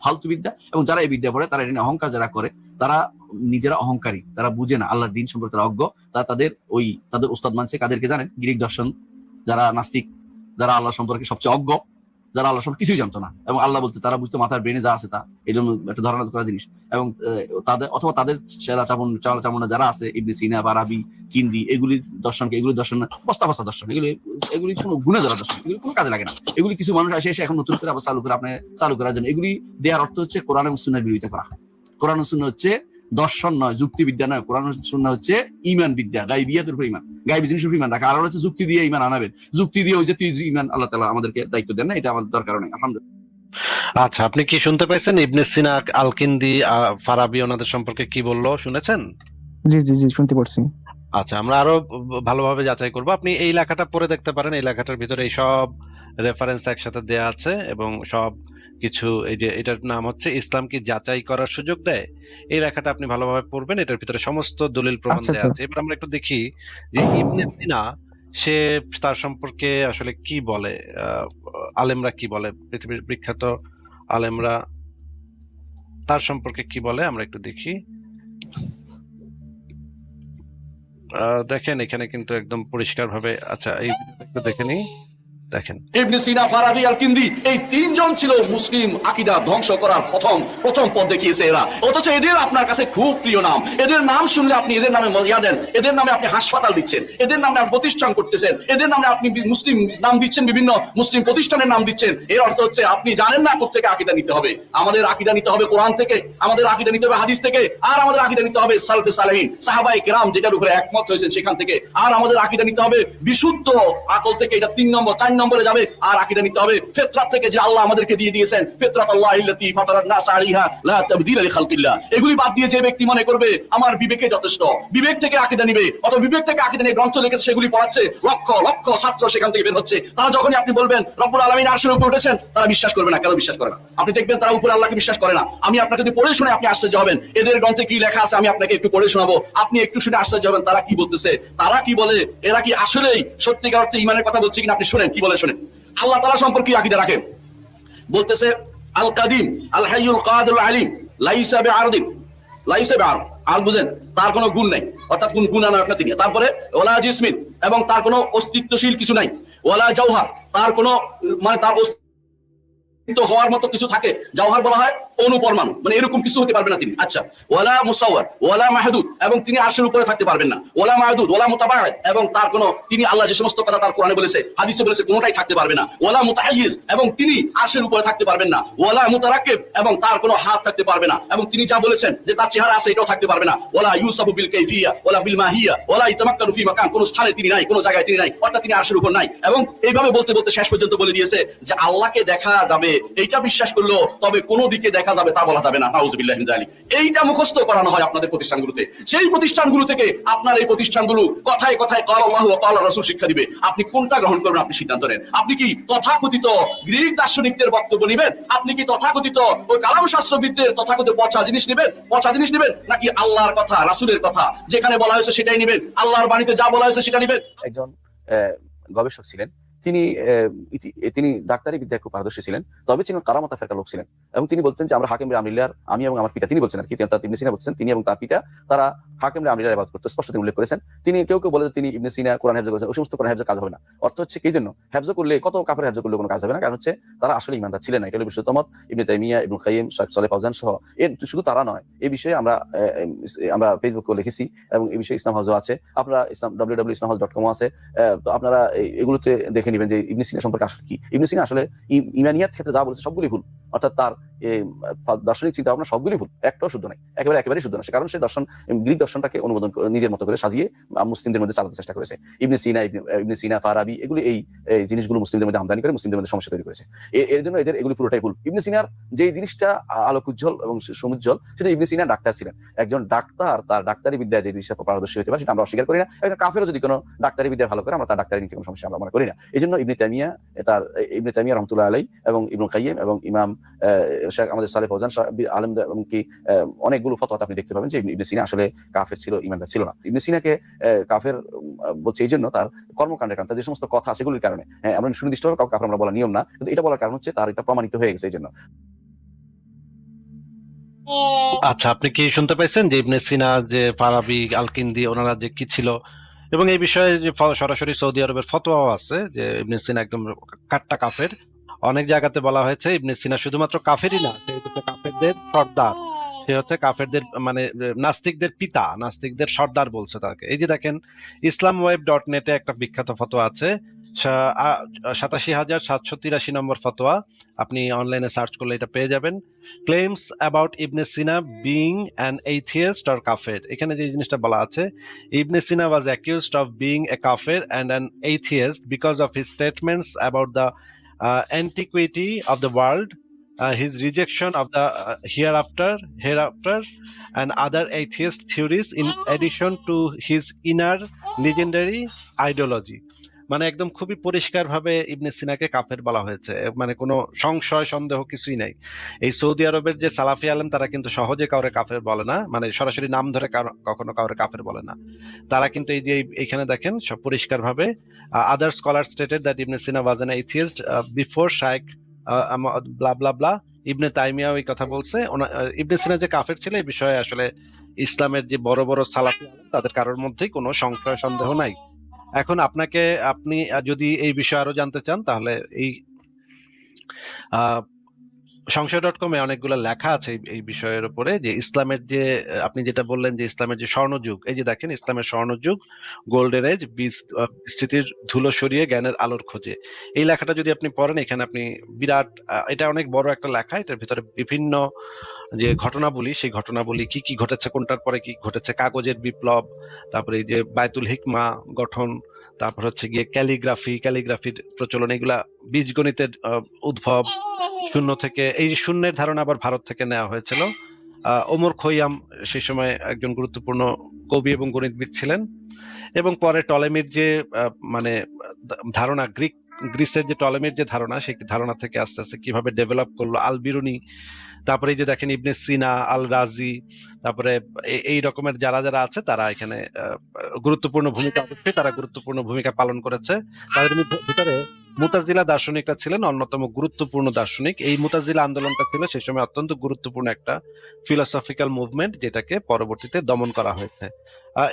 ফালতু বিদ্যা। এবং যারা এই বিদ্যা পড়ে, তারা এটা অহংকার যারা করে, তারা নিজেরা অহংকারী, তারা বুঝে না আল্লাহর দিন সম্পর্কে, তারা অজ্ঞ। তারা তাদের উস্তাদ মানছে কাদেরকে জানেন? গ্রিক দর্শন, যারা নাস্তিক, যারা আল্লাহ সম্পর্কে সবচেয়ে অজ্ঞ, যারা আল্লাহ সম্পর্কে কিছুই জানতো না, এবং আল্লাহ বলতে তারা বুঝতো মাথার ব্রেনে যা আছে তা, এই জন্য একটা ধারণা করা জিনিস। এবং তাদের অথবা তাদের চামনা যারা আছে, ইবনে সিনা, ফারাবি, কিন্দি, এগুলি দর্শনকে, এগুলি দর্শন বস্তা বস্তা দর্শন, এগুলি কোনো গুণে যারা দর্শন, এগুলি কোনো কাজে লাগে না। এগুলি কিছু মানুষ এসে এখন নতুন করে আবার চালু করার জন্য এগুলি দেওয়ার অর্থ হচ্ছে কোরআন এবং সুন্নাহর বিরোধিতা করা। কোরআন ও সুন্নাহ হচ্ছে দর্শন নয়, যুক্তিবিদ্যা নয়। কোরআন ও সুন্নাহ হচ্ছে ঈমান বিদ্যা, গায়বিয়াতের উপর ঈমান, গায়বী জিনিসের উপর ঈমান রাখা। আর হচ্ছে যুক্তি দিয়ে ঈমান আনাবেন, যুক্তি দিয়ে ওই যে ঈমান আল্লাহ তাআলা আমাদেরকে দায়িত্ব দেন না, এটা আমাদের দরকার নেই। আলহামদুলিল্লাহ। আচ্ছা, আপনি কি শুনতে পাইছেন ইবনে সিনা, আল-কিন্দি, ফারাবি ওনাদের সম্পর্কে কি বললো? শুনেছেন? জি জি জি, শুনতে পারছি। আচ্ছা, আমরা আরো ভালোভাবে যাচাই করব। আপনি এই লেখাটা পড়ে দেখতে পারেন, এই লেখাটার ভিতরে এই সব রেফারেন্স একসাথে দেয়া আছে, এবং সব কিছু, এই যে এটার নাম হচ্ছে ইসলাম কি যাচাই করার সুযোগ দেয়, এই লেখাটা আপনি ভালোভাবে পড়বেন, এটার ভিতরে সমস্ত দলিল প্রমাণ দেয়া আছে। এবার আমরা একটু দেখি যে ইবনে সিনা সে তার সম্পর্কে আসলে কি বলে, আলেমরা কি বলে, পৃথিবীর বিখ্যাত আলেমরা তার সম্পর্কে কি বলে, আমরা একটু দেখি। দেখেন এখানে কিন্তু একদম পরিষ্কার ভাবে, আচ্ছা এই একটু দেখে নিই, দেখেন ইবনে সিনা, ফারাবি, আল-কিন্দি, এই তিনজন ছিল মুসলিম আকীদা ধ্বংস করার প্রথম পথ দেখিয়েছে এরা। অথচ এদের আপনার কাছে খুব প্রিয় নাম, এদের নাম শুনলে আপনি এদের নামে মজা দেন, এদের নামে আপনি হাসপাতাল দিচ্ছেন, এদের নামে আপনি প্রতিষ্ঠান করতেছেন, এদের নামে আপনি মুসলিম নাম দিচ্ছেন, বিভিন্ন মুসলিম প্রতিষ্ঠানের নাম দিচ্ছেন। এর অর্থ হচ্ছে আপনি জানেন না কোথা থেকে আকীদা নিতে হবে। আমাদের আকীদা নিতে হবে কোরআন থেকে, আমাদের আকীদা নিতে হবে হাদিস থেকে, আর আমাদের আকীদা নিতে হবে সালফে সালেহিন, সাহাবায়ে কেরাম যেটার উপরে একমত হয়েছেন সেখান থেকে, আর আমাদের আকীদা নিতে হবে বিশুদ্ধ আকল থেকে। এটা 3 নম্বর। 4 নম্বরে যাবে আর আকীদা নিতে হবে ফিতরাত থেকে, যে আল্লাহ আমাদেরকে দিয়ে দিয়েছেন, ফিতরাতাল্লাহিল্লাতী ফাতারান নাস আলাইহা লা তাবদীলা লিখালকিল্লাহ। এগুলি বাদ দিয়ে যে ব্যক্তি মনে করবে আমার বিবেকে যথেষ্ট, বিবেক থেকে আকীদা নিবে, অথবা বিবেক থেকে আকীদা নিয়ে গ্রন্থ লিখেছে সেগুলি পড়াচ্ছে, লক্ষ লক্ষ ছাত্র সেখান থেকে বের হচ্ছে, তারা যখনই আপনি বলবেন রব্বুল আলামিন আরশের উপরে উঠেছেন, তারা বিশ্বাস করবে না। কেন বিশ্বাস করে না? আপনি দেখবেন তারা উপরে আল্লাহকে বিশ্বাস করে না। আমি আপনাকে যদি পড়ে শুনে আপনি আশ্চর্য হবেন, এদের গ্রন্থে কি লেখা আছে আমি আপনাকে একটু পড়ে শোনাবো, আপনি একটু শুনে আশ্চর্য হবেন তারা কি বলতেছে, তারা কি বলে, এরা কি আসলেই সত্যিকার অর্থে ঈমানের কথা বলছে কিনা। আপনি শুনেন কি বলে, শুনেন। আল্লাহ তাআলা সম্পর্কে আকীদা রাখে, বলতেছে আল কাদিম আল হাইয়ুল কাদিরুল আলিম লাইসা বিআরদিন, লাইসা বিআরদ, আল বুঝেন, তার কোনো গুণ নাই, অর্থাৎ কোন গুণ আনা তিনি। তারপরে ওয়ালা জিসমিন, এবং তার কোনো অস্তিত্বশীল কিছু নাই। ওয়ালা জাওহার, তার কোনো মানে তার হওয়ার মতো কিছু থাকে, জাওহার বলা হয় অনুপরমাণু, মানে এরকম কিছু হতে পারবে না তিনি। আচ্ছা, ওয়ালা মুসাওয়ার ওয়ালা মাহদুদ, এবং তিনি আরশের উপরে থাকতে পারবেন না। ওয়ালা মাহদুদ ওয়ালা মুতাবাঈদ, এবং তার কোনো, তিনি আল্লাহ যে সমস্ত কথা তার কোরআনে বলেছে, হাদিসে বলেছে, কোনোটাই থাকতে পারবে না। ওয়ালা মুতাহাইয়িজ, এবং তিনি আরশের উপরে থাকতে পারবেন না। ওয়ালা মুতারাক্কিব, এবং তার কোনো হাত থাকতে পারবে না, এবং তিনি যা বলেছেন যে তার চেহারা আছে এটাও থাকতে পারবে না। ওয়ালা ইউসাফু বিল কাইফিয়া ওয়ালা বিল মাহিয়া ওয়ালা ইতামাক্কানু ফি মাকান, কোন স্থানে তিনি নাই, কোন জায়গায় তিনি নাই, অর্থাৎ তিনি আরশের উপর নাই। এবং এইভাবে বলতে বলতে শেষ পর্যন্ত বলে দিয়েছে যে আল্লাহকে দেখা যাবে, এইটা বিশ্বাস করলো, তবে কোন দিকে দেখা যাবে তা বলা যাবে না। নাউযুবিল্লাহি মিন যালিক। এইটা মুখস্থ করানো হয় আপনাদের প্রতিষ্ঠানগুলোতে। সেই প্রতিষ্ঠানগুলো থেকে আপনার এই প্রতিষ্ঠানগুলো কথায় কথায় ক্বালা আল্লাহু ওয়া ক্বালা রাসূল শিক্ষা দিবে। আপনি কোনটা গ্রহণ করবেন আপনি সিদ্ধান্ত নেন। আপনি কি তথাকথিত গ্রিক দার্শনিকদের বক্তব্য নেবেন, আপনি কি তথাকথিত ওই কালাম শাস্ত্রবিদদের তথাকথিত পচা জিনিস নেবেন, নাকি আল্লাহর কথা রাসূলের কথা যেখানে বলা হয়েছে সেটাই নেবেন, আল্লাহর বাণীতে যা বলা হয়েছে সেটা নেবেন? একজন গবেষক ছিলেন, তিনি ডাক্তারি বিদ্যায় খুব পারদর্শী ছিলেন, তবে ছিলেন কারামাতা ফেরকার লোক ছিলেন। এবং তিনি বলতেন যে আমরা হাকিম আমরিল্লাহর, আমি এবং আমার পিতা, তিনি বলছেন আর কি, ইবনে সিনা বলছেন, তিনি এবং তার পিতা তারা হাকিম আমরিল্লাহর ইবাদত করতে স্পষ্ট তিনি উল্লেখ করেছেন। তিনি কেউ বলে যে তিনি ইবনে সিনা কোরআন হেফজ করেছেন, ওই সমস্ত কোরআন হেফজের কাজ হবে না। অর্থ হচ্ছে কি জন্য, হেফজ করলে কত কাফের হেফজ করলে কোনো কাজ হবে না, কারণ হচ্ছে তারা আসলে ইমানদার ছিলেন না। এটা হলো বিশুদ্ধ মত। ইবনে তাইমিয়া, ইবনুল কাইয়িম, শেখ সালেহ ফাওজান সহ শুধু তারা নয়, এই বিষয়ে আমরা ফেসবুকে লিখেছি এবং এই বিষয়ে ইসলাম হাউসও আছে, আপনারা www.islamhouse.com আছে, তো আপনারা এগুলোতে দেখে নেবেন যে ইবনে সিনা সম্পর্কে আসলে কি। ইবনে সিনা আসলে ইমানিয়াত ক্ষেত্রে যা বলেছে সবগুলি ভুল, অর্থাৎ তার দার্শনিক চিন্তা ভাবনা সবগুলি ভুল, একটাও শুদ্ধ নাই, একেবারে শুদ্ধ না। কারণ সে গ্রিক দর্শনটাকে অনুমোদন নিজের মতো করে সাজিয়ে মুসলিমদের মধ্যে চালাতে চেষ্টা করেছে। ইবনে সিনা, ফারাবি এগুলি এই জিনিসগুলো মুসলিমদের মধ্যে আমদানি করে মুসলিমদের মধ্যে সমস্যা তৈরি করেছে। এর জন্য এগুলি পুরোটাই ভুল। ইবনে সিনার যে জিনিসটা আলোক উজ্জ্বল এবং সমুজ্জ্বল, সেটা ইবনে সিনা ডাক্তার ছিলেন। একজন ডাক্তার তার ডাক্তারি বিদ্যায় যে জিনিসটা পারদর্শী হতে পারে সেটা আমরা অস্বীকার করি না। একজন কাফেরও যদি কোনো ডাক্তারি বিদ্যা ভালো করে আমরা তার ডাক্তারি নিতে কোনো সমস্যা আমরা মনে করি না। এই জন্য ইবনে তাইমিয়া রহমতুল্লাহ আলাইহি এবং ইবনুল কাইয়িম এবং ইমাম আমাদের সালেহ ফাওজান আলেম এবং কি অনেকগুলো ফতোয়াতে আপনি দেখতে পাবেন যে ইবনে সিনা আসলে কাফের ছিল, ইমানদার ছিল না। ইবনে সিনাকে কাফের বলছে এই জন্য তার কর্মকাণ্ডের কারণে, তার যে সমস্ত কথা সেগুলির কারণে। হ্যাঁ, আমরা সুনির্দিষ্টভাবে কাউকে কাফের আমরা বলা নিয়ম না, কিন্তু এটা বলার কারণ হচ্ছে তার এটা প্রমাণিত হয়ে গেছে এই জন্য। আচ্ছা, আপনি কি শুনতে পাইছেন যে ইবনে সিনা, যে ফারাবি, আল-কিন্দি ওনারা যে কি ছিল, এবং এই বিষয়ে যে সরাসরি সৌদি আরবের ফতোয়াও আছে যে ইবনে সিনা একদম কাট্টা কাফের। অনেক জায়গাতে বলা হয়েছে ইবনে সিনা শুধুমাত্র কাফেরই না, সে হচ্ছে কাফেরদের সর্দার, সে হচ্ছে কাফেরদের মানে নাস্তিকদের পিতা, নাস্তিকদের সর্দার বলছে তাকে। এই যে দেখেন islamweb.net এ একটা বিখ্যাত ফতোয়া আছে, 87,783 নম্বর ফতোয়া, আপনি অনলাইনে সার্চ করলে এটা পেয়ে যাবেন। Claims about Ibn Sina being an atheist or kafir. এখানে যে জিনিসটা বলা আছে, Ibn Sina was accused of being a kafir and an atheist because of his statements about the antiquity of the world, his rejection of the hereafter, and other atheist theories, in addition to his inner legendary ideology. মানে একদম খুবই পরিষ্কার ভাবে ইবনে সিনাকে কাফের বলা হয়েছে, মানে কোনো সংশয় সন্দেহ কিছুই নাই। এই সৌদি আরবের যে সালাফি আলেম তারা কিন্তু সহজে কাউরে কাফের বলে না, মানে সরাসরি নাম ধরে কখনো কাউরে কাফের বলে না। তারা কিন্তু এই যে এখানে দেখেন সব পরিষ্কার ভাবে, other scholar stated that Ibn Sina was an atheist before sheikh blah blah blah. Ibn Taymiyyah ওই কথা বলছে। ইবনে সিনা যে কাফের ছিল এই বিষয়ে আসলে ইসলামের যে বড় বড় সালাফি আলেম তাদের কারোর মধ্যেই কোনো সংশয় সন্দেহ নাই। এখন আপনি যদি এই বিষয়ে আরো জানতে চান তাহলে এই সংশয়.com এ অনেকগুলো লেখা আছে এই বিষয়ের উপরে, যে ইসলামের যে আপনি যেটা বললেন যে ইসলামের যে স্বর্ণযুগ, এই যে দেখেন ইসলামের স্বর্ণযুগ, গোল্ডেন এজ, বিস্তৃতির ধুলো সরিয়ে জ্ঞানের আলোর খোঁজে। এই লেখাটা যদি আপনি পড়েন, এখানে আপনি বিরাট, এটা অনেক বড় একটা লেখা, এটার ভিতরে বিভিন্ন যে ঘটনাবলী, সেই ঘটনাবলী কি কি ঘটেছে, কোনটার পরে কি ঘটেছে, কাগজের বিপ্লব, তারপরে এই যে বায়তুল হিকমা গঠন, তারপর হচ্ছে গিয়ে ক্যালিগ্রাফির প্রচলন, এগুলা বীজগণিতের উদ্ভব, শূন্য থেকে, এই শূন্যের ধারণা আবার ভারত থেকে নেওয়া হয়েছিল। ওমর খৈয়াম সেই সময় একজন গুরুত্বপূর্ণ কবি এবং গণিতবিদ ছিলেন, এবং পরে টলেমির যে মানে ধারণা, গ্রিসের যে টলেমির যে ধারণা, সেই ধারণা থেকে আস্তে আস্তে কিভাবে ডেভেলপ করলো আল বিরুনি, তারপরে এই যে দেখেন ইবনে সিনা, আল রাজি, তারপরে এই রকমের যারা যারা আছে তারা এখানে গুরুত্বপূর্ণ ভূমিকা, অবশ্যই তারা গুরুত্বপূর্ণ ভূমিকা পালন করেছে। তাদের ভিতরে মুতাজিলা দার্শনিকরা ছিলেন অন্যতম গুরুত্বপূর্ণ দার্শনিক। এই মুতাজিলা আন্দোলনটা ছিল সেই সময় অত্যন্ত গুরুত্বপূর্ণ একটা ফিলোসফিক্যাল মুভমেন্ট, যেটাকে পরবর্তীতে দমন করা হয়েছে।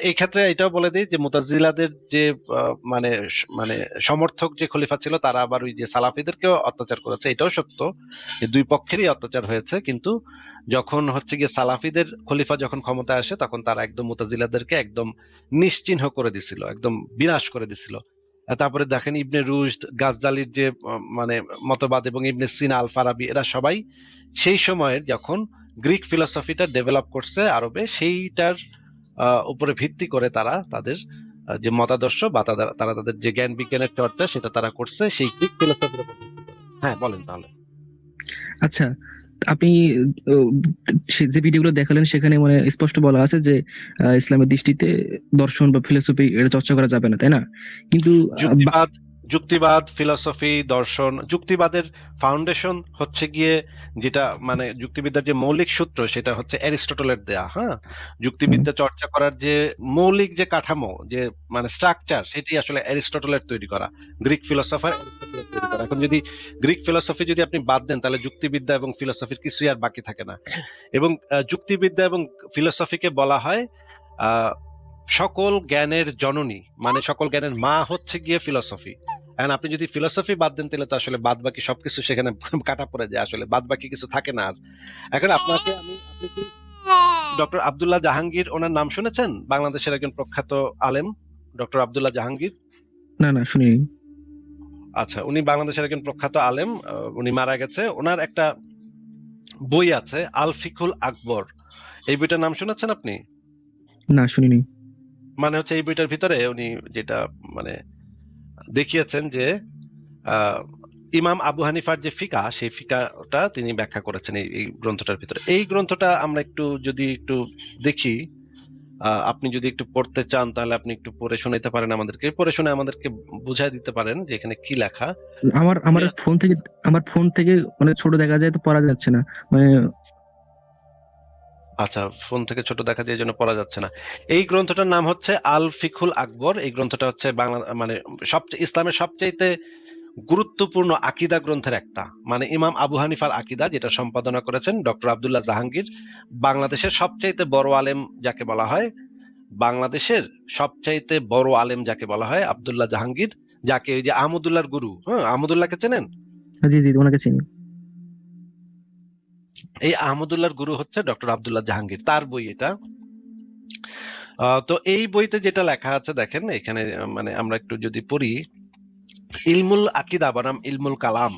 এই ক্ষেত্রে এটাও বলে দিই যে মুতাজিলাদের যে মানে মানে সমর্থক যে খলিফা ছিল, তারা আবার ওই যে সালাফিদেরকেও অত্যাচার করেছে, এটাও সত্য যে দুই পক্ষেরই অত্যাচার হয়েছে। কিন্তু যখন হচ্ছে গিয়ে সালাফিদের খলিফা যখন ক্ষমতায় আসে, তখন তারা একদম মুতাজিলাদেরকে একদম নিশ্চিহ্ন করে দিছিল, একদম বিনাশ করে দিছিল। তারপরে দেখেন ইবনে রুশদ, গাজ্জালির যে মানে মতবাদ, এবং ইবনে সিনা, আল ফারাবি, এরা সবাই সেই সময়ের যখন গ্রিক ফিলোসফিটা ডেভেলপ করছে আরবে, সেইটার উপরে ভিত্তি করে তারা তাদের যে মতাদর্শ বা তারা তাদের যে জ্ঞান বিজ্ঞানের চর্চা, সেটা তারা করছে সেই গ্রিক ফিলোসফির উপর। হ্যাঁ, বলেন তাহলে। আচ্ছা, আপনি যে ভিডিওগুলো দেখালেন সেখানে মানে স্পষ্ট বলা আছে যে ইসলামের দৃষ্টিতে দর্শন বা ফিলোসফি এটা চর্চা করা যাবে না, তাই না? কিন্তু যুক্তিবাদ, ফিলোসফি, দর্শন, যুক্তিবাদের ফাউন্ডেশন হচ্ছে গিয়ে যেটা মানে যুক্তিবিদ্যার যে মৌলিক সূত্র, সেটা হচ্ছে অ্যারিস্টটলের দেয়া। হ্যাঁ, যুক্তিবিদ্যা চর্চা করার যে মৌলিক যে কাঠামো, যে মানে স্ট্রাকচার, সেটি আসলে অ্যারিস্টটলের তৈরি করা, গ্রিক ফিলোসফার অ্যারিস্টটলের তৈরি করা। এখন যদি গ্রিক ফিলোসফি যদি আপনি বাদ দেন, তাহলে যুক্তিবিদ্যা এবং ফিলোসফির কিছুই আর বাকি থাকে না। এবং যুক্তিবিদ্যা এবং ফিলোসফিকে বলা হয় সকল জ্ঞানের জননী, মানে সকল জ্ঞানের মা হচ্ছে গিয়ে ফিলোসফি। এখন আপনি যদি ফিলোসফি বাদ দেন, তাহলে তো আসলে বাদ বাকি সবকিছু সেখানে কাটা পড়ে যায়, আসলে বাদ বাকি কিছু থাকে না আর। এখন আপনাকে আপনি কি ডক্টর আব্দুল্লাহ জাহাঙ্গীর, ওনার নাম শুনেছেন? বাংলাদেশের একজন প্রখ্যাত আলেম ডক্টর আব্দুল্লাহ জাহাঙ্গীর। না শুনিনি। আচ্ছা, উনি বাংলাদেশের একজন প্রখ্যাত আলেম, উনি মারা গেছে। ওনার একটা বই আছে আল ফিকুল আকবর, এই বইটার নাম শুনেছেন আপনি? না, শুনিনি। মানে হচ্ছে এই বইটার ভিতরে উনি যেটা মানে দেখিয়েছেন যে ইমাম আবু হানিফার যে ফিকা, সেই ফিকাটা তিনি ব্যাখ্যা করেছেন এই গ্রন্থটার ভিতরে। এই গ্রন্থটা আমরা একটু দেখি, আপনি যদি একটু পড়তে চান, তাহলে আপনি একটু পড়ে শোনাইতে পারেন আমাদেরকে, পড়ে শুনে আমাদেরকে বুঝাই দিতে পারেন যে এখানে কি লেখা। আমার ফোন থেকে মানে ছোট দেখা যায়, তো পড়া যাচ্ছে না মানে। আচ্ছা, ফোন থেকে ছোট দেখা যায়, এই জন্য পড়া যাচ্ছে না। এই গ্রন্থটার নাম হচ্ছে আল ফিকুল আকবর। এই গ্রন্থটা হচ্ছে বাংলা মানে ইসলামের সবচেয়ে গুরুত্বপূর্ণ আকিদা গ্রন্থের একটা, মানে ইমাম আবু হানিফার আকিদা, যেটা সম্পাদনা করেছেন ডক্টর আব্দুল্লাহ জাহাঙ্গীর। বাংলাদেশের সবচাইতে বড় আলেম যাকে বলা হয়, বাংলাদেশের সবচাইতে বড় আলেম যাকে বলা হয় আব্দুল্লাহ জাহাঙ্গীর, যাকে ওই যে আহমদুল্লাহর গুরু, হ্যাঁ, আহমদুল্লাহকে চেনেন? জি, ওনাকে চিনি। এই আহমদুল্লাহর গুরু হচ্ছে ডক্টর আব্দুল্লাহ জাহাঙ্গীর, তার বই এটা। তো এই বইতে যেটা লেখা আছে দেখেন এখানে, মানে আমরা একটু যদি পড়ি, ইলমুল আকিদা বনাম ইলমুল কালাম,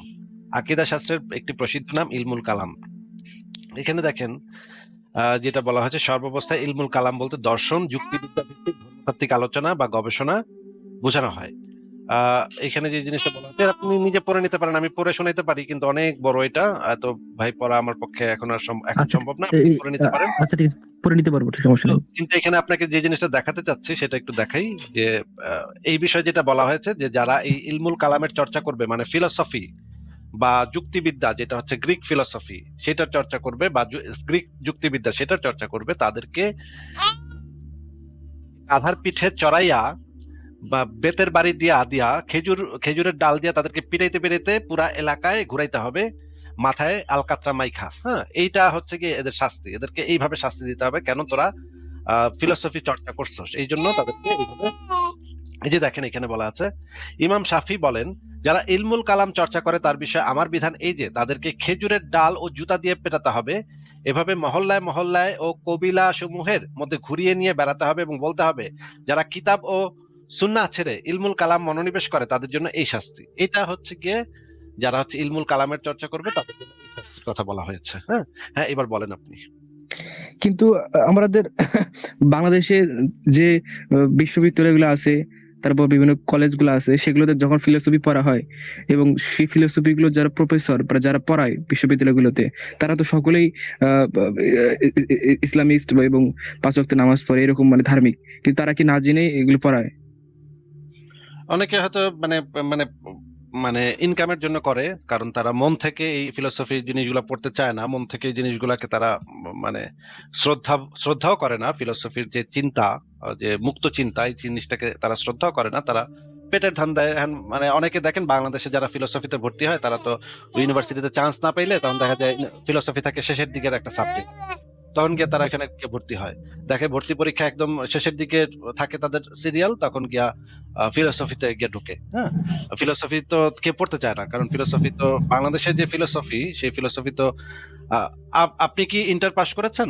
আকিদা শাস্ত্রের একটি প্রসিদ্ধ নাম ইলমুল কালাম। এখানে দেখেন যেটা বলা হয়েছে, সর্বাবস্থায় ইলমুল কালাম বলতে দর্শন, যুক্তিবিদ্যা ভিত্তিক ধর্মতাত্ত্বিক আলোচনা বা গবেষণা বোঝানো হয়। এখানে যে জিনিসটা বলা হচ্ছে আপনি নিজে পড়ে নিতে পারেন, আমি পড়ে শোনাইতে পারি, কিন্তু অনেক বড় এটা, তো ভাই পড়া আমার পক্ষে এখন আর সম্ভব না, আপনি পড়ে নিতে পারেন। আচ্ছা, ঠিক আছে, পড়ে নিতে পারবো, ঠিক সমস্যা নেই। কিন্তু এখানে আপনাকে যে জিনিসটা দেখাতে চাচ্ছি সেটা একটু দেখাই, যে এই বিষয়ে যেটা বলা হয়েছে, যে যারা এই ইলমুল কালামের চর্চা করবে, মানে ফিলোসফি বা যুক্তিবিদ্যা, যেটা হচ্ছে গ্রিক ফিলোসফি, সেটার চর্চা করবে, বা গ্রিক যুক্তিবিদ্যা সেটার চর্চা করবে, তাদেরকে আধার পিঠে চড়াইয়া বা বেতের বাড়ি দিয়া খেজুরের ডাল দিয়া তাদেরকে পিড়াইতে পুরা এলাকায় ঘুরাইতে হবে, মাথায় আলকাতরা মাইখা। হ্যাঁ, এইটা হচ্ছে কি এদের শাস্তি, এদেরকে এইভাবে শাস্তি দিতে হবে। কেন? তোরা ফিলোসফি চর্চা করছস, এই জন্য তাদেরকে এইভাবে এই যে দেখেন এখানে বলা আছে, ইমাম শাফি বলেন, যারা ইলমুল কালাম চর্চা করে তার বিষয়ে আমার বিধান এই যে তাদেরকে খেজুরের ডাল ও জুতা দিয়ে পেটাতে হবে, এভাবে মহল্লায় মহল্লায় ও কবিলা সমূহের মধ্যে ঘুরিয়ে নিয়ে বেড়াতে হবে এবং বলতে হবে যারা কিতাব ও সুন্নাহ ছেড়ে ইলমুল কালাম মনোনিবেশ করে তাদের জন্য এই শাস্তি। এটা হচ্ছে গিয়ে যারা হচ্ছে ইলমুল কালামের চর্চা করবে তাদের জন্য এই শাস্তির কথা বলা হয়েছে। হ্যাঁ হ্যাঁ, এবার বলেন আপনি। কিন্তু আমাদের বাংলাদেশে যে বিশ্ববিদ্যালয়গুলো আছে, তারপর বিভিন্ন কলেজগুলো আছে, সেগুলোতে যখন ফিলোসফি পড়া হয় এবং সেই ফিলোসফি গুলো যারা প্রফেসর বা যারা পড়ায় বিশ্ববিদ্যালয়গুলোতে, তারা তো সকলেই ইসলামিস্ট এবং 5 ওয়াক্ত নামাজ পড়ে, এরকম মানে ধার্মিক, কিন্তু তারা কি না জেনে এগুলো পড়ায়? অনেকে হয়তো মানে মানে মানে ইনকামের জন্য করে, কারণ তারা মন থেকে এই ফিলোসফি জিনিসগুলো পড়তে চায় না, মন থেকে এই জিনিসগুলোকে তারা মানে শ্রদ্ধাও করে না। ফিলোসফির যে চিন্তা, যে মুক্ত চিন্তা, এই জিনিসটাকে তারা শ্রদ্ধাও করে না, তারা পেটের ধান্দায়। মানে অনেকে দেখেন বাংলাদেশে যারা ফিলোসফিতে ভর্তি হয় তারা তো ইউনিভার্সিটিতে চান্স না পাইলে তখন দেখা যায় ফিলোসফি থাকে শেষের দিকের একটা সাবজেক্ট, তখন গিয়ে তারা এখানে গিয়ে ভর্তি হয়। দেখে ভর্তি পরীক্ষা একদম শেষের দিকে থাকে তাদের সিরিয়াল, তখন গিয়া ফিলোসফিতে গিয়ে ঢুকে। হ্যাঁ, ফিলোসফি তো কে পড়তে চায় না, কারণ ফিলোসফি তো বাংলাদেশের যে ফিলোসফি, সেই ফিলোসফি তো আপনি কি ইন্টার পাস করেছেন?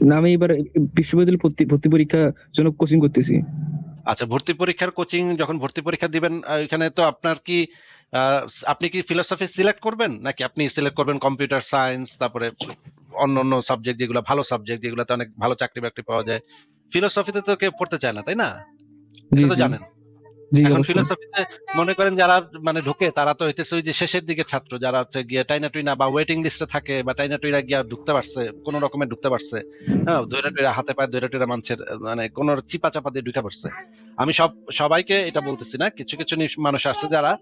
না, আমি এবার বিশ্ববিদ্যালয় ভর্তি পরীক্ষার জন্য কোচিং করতেছি। আচ্ছা, ভর্তি পরীক্ষার কোচিং, যখন ভর্তি পরীক্ষা দিবেন এখানে তো আপনার কি আপনি কি ফিলোসফি সিলেক্ট করবেন, নাকি আপনি সিলেক্ট করবেন কম্পিউটার সায়েন্স, তারপরে অন্য অন্য সাবজেক্ট যেগুলো ভালো সাবজেক্ট, যেগুলোতে অনেক ভালো চাকরি বাকরি পাওয়া যায়? ফিলোসফিতে তো কেউ পড়তে চায় না, তাই না? জি সেটা তো জি জানেন। জি, এখন অবশ্যই। ফিলোসফিতে মনে করেন যারা মানে ঢুকে, তারা তো হইতেছে ওই যে শেষের দিকে ছাত্র, যারা হচ্ছে গিয়ে টাইনা টুইনা বা ওয়েটিং লিস্টে থাকে, বা টাইনা টুইনা গিয়া ঢুকতে পারছে, কোন রকমে ঢুকতে পারছে। হ্যাঁ, দৈরা টুইরা হাতে পায়ে দৈরা টুইরা মানুষের মানে কোন চিপা চাপা দিয়ে ঢুকে পড়ছে। আমি সবাইকে এটা বলতেছি না, কিছু কিছু মানুষ আসছে যারা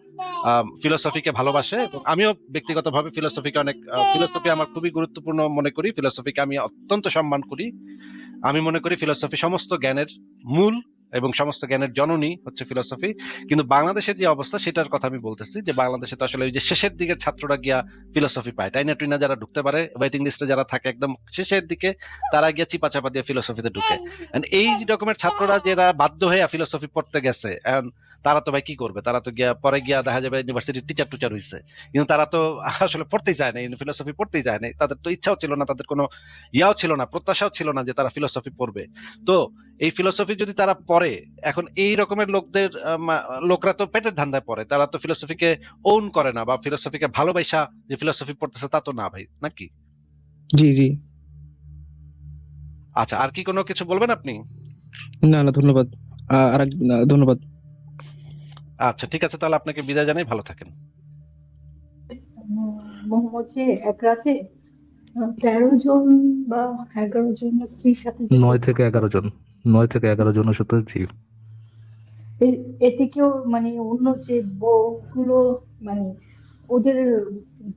ফিলোসফিকে ভালোবাসে, এবং আমিও ব্যক্তিগতভাবে ফিলোসফিকে অনেক, ফিলোসফি আমার খুবই গুরুত্বপূর্ণ মনে করি, ফিলোসফিকে আমি অত্যন্ত সম্মান করি। আমি মনে করি ফিলোসফি সমস্ত জ্ঞানের মূল এবং সমস্ত জ্ঞানের জননী হচ্ছে ফিলোসফি। কিন্তু বাংলাদেশের যে অবস্থা সেটার কথা আমি বলতেছি, যে বাংলাদেশে তো আসলে ওই যে শেষের দিকের ছাত্ররা গিয়া ফিলোসফি পায়, টাইনা টুইনা যারা ঢুকতে পারে, ওয়েটিং লিস্টে যারা থাকে একদম শেষের দিকে, তারা গিয়া চিপা চাপা দিয়ে ফিলোসফিতে ঢুকে। এই রকমের ছাত্ররা যারা বাধ্য হয়ে ফিলোসফি পড়তে গেছে, তারা তো ভাই কি করবে? তারা তো গিয়া পরে গিয়া দেখা যাবে ইউনিভার্সিটির টিচার হয়েছে, কিন্তু তারা তো আসলে পড়তেই চায় না, ফিলোসফি পড়তেই চায় না, তাদের তো ইচ্ছাও ছিল না, তাদের কোনো ইয়াও ছিল না, প্রত্যাশাও ছিল না যে তারা ফিলোসফি পড়বে। তো এই ফিলোসফি যদি তারা পড়ে, এখন এই রকমের লোকরা তো পেটের ধান্দায় পড়ে, তারা তো ফিলোসফিকে ওন করে না, বা ফিলোসফিকে ভালোবাসা যে ফিলোসফি পড়তেছে তা তো না ভাই, নাকি? জি জি। আচ্ছা, আর কি কোনো কিছু বলবেন আপনি? না না, ধন্যবাদ। ধন্যবাদ। আচ্ছা, ঠিক আছে, তাহলে আপনাকে বিদায় জানাই, ভালো থাকেন। মোহাম্মদ যে এক রাতে 13 জন বা 11 জন স্ত্রীর সাথে 9 থেকে 11 জন, 9 থেকে 11 জনের সাথে, জি। এতে কেউ মানে অন্য যে বউগুলো মানে ওদের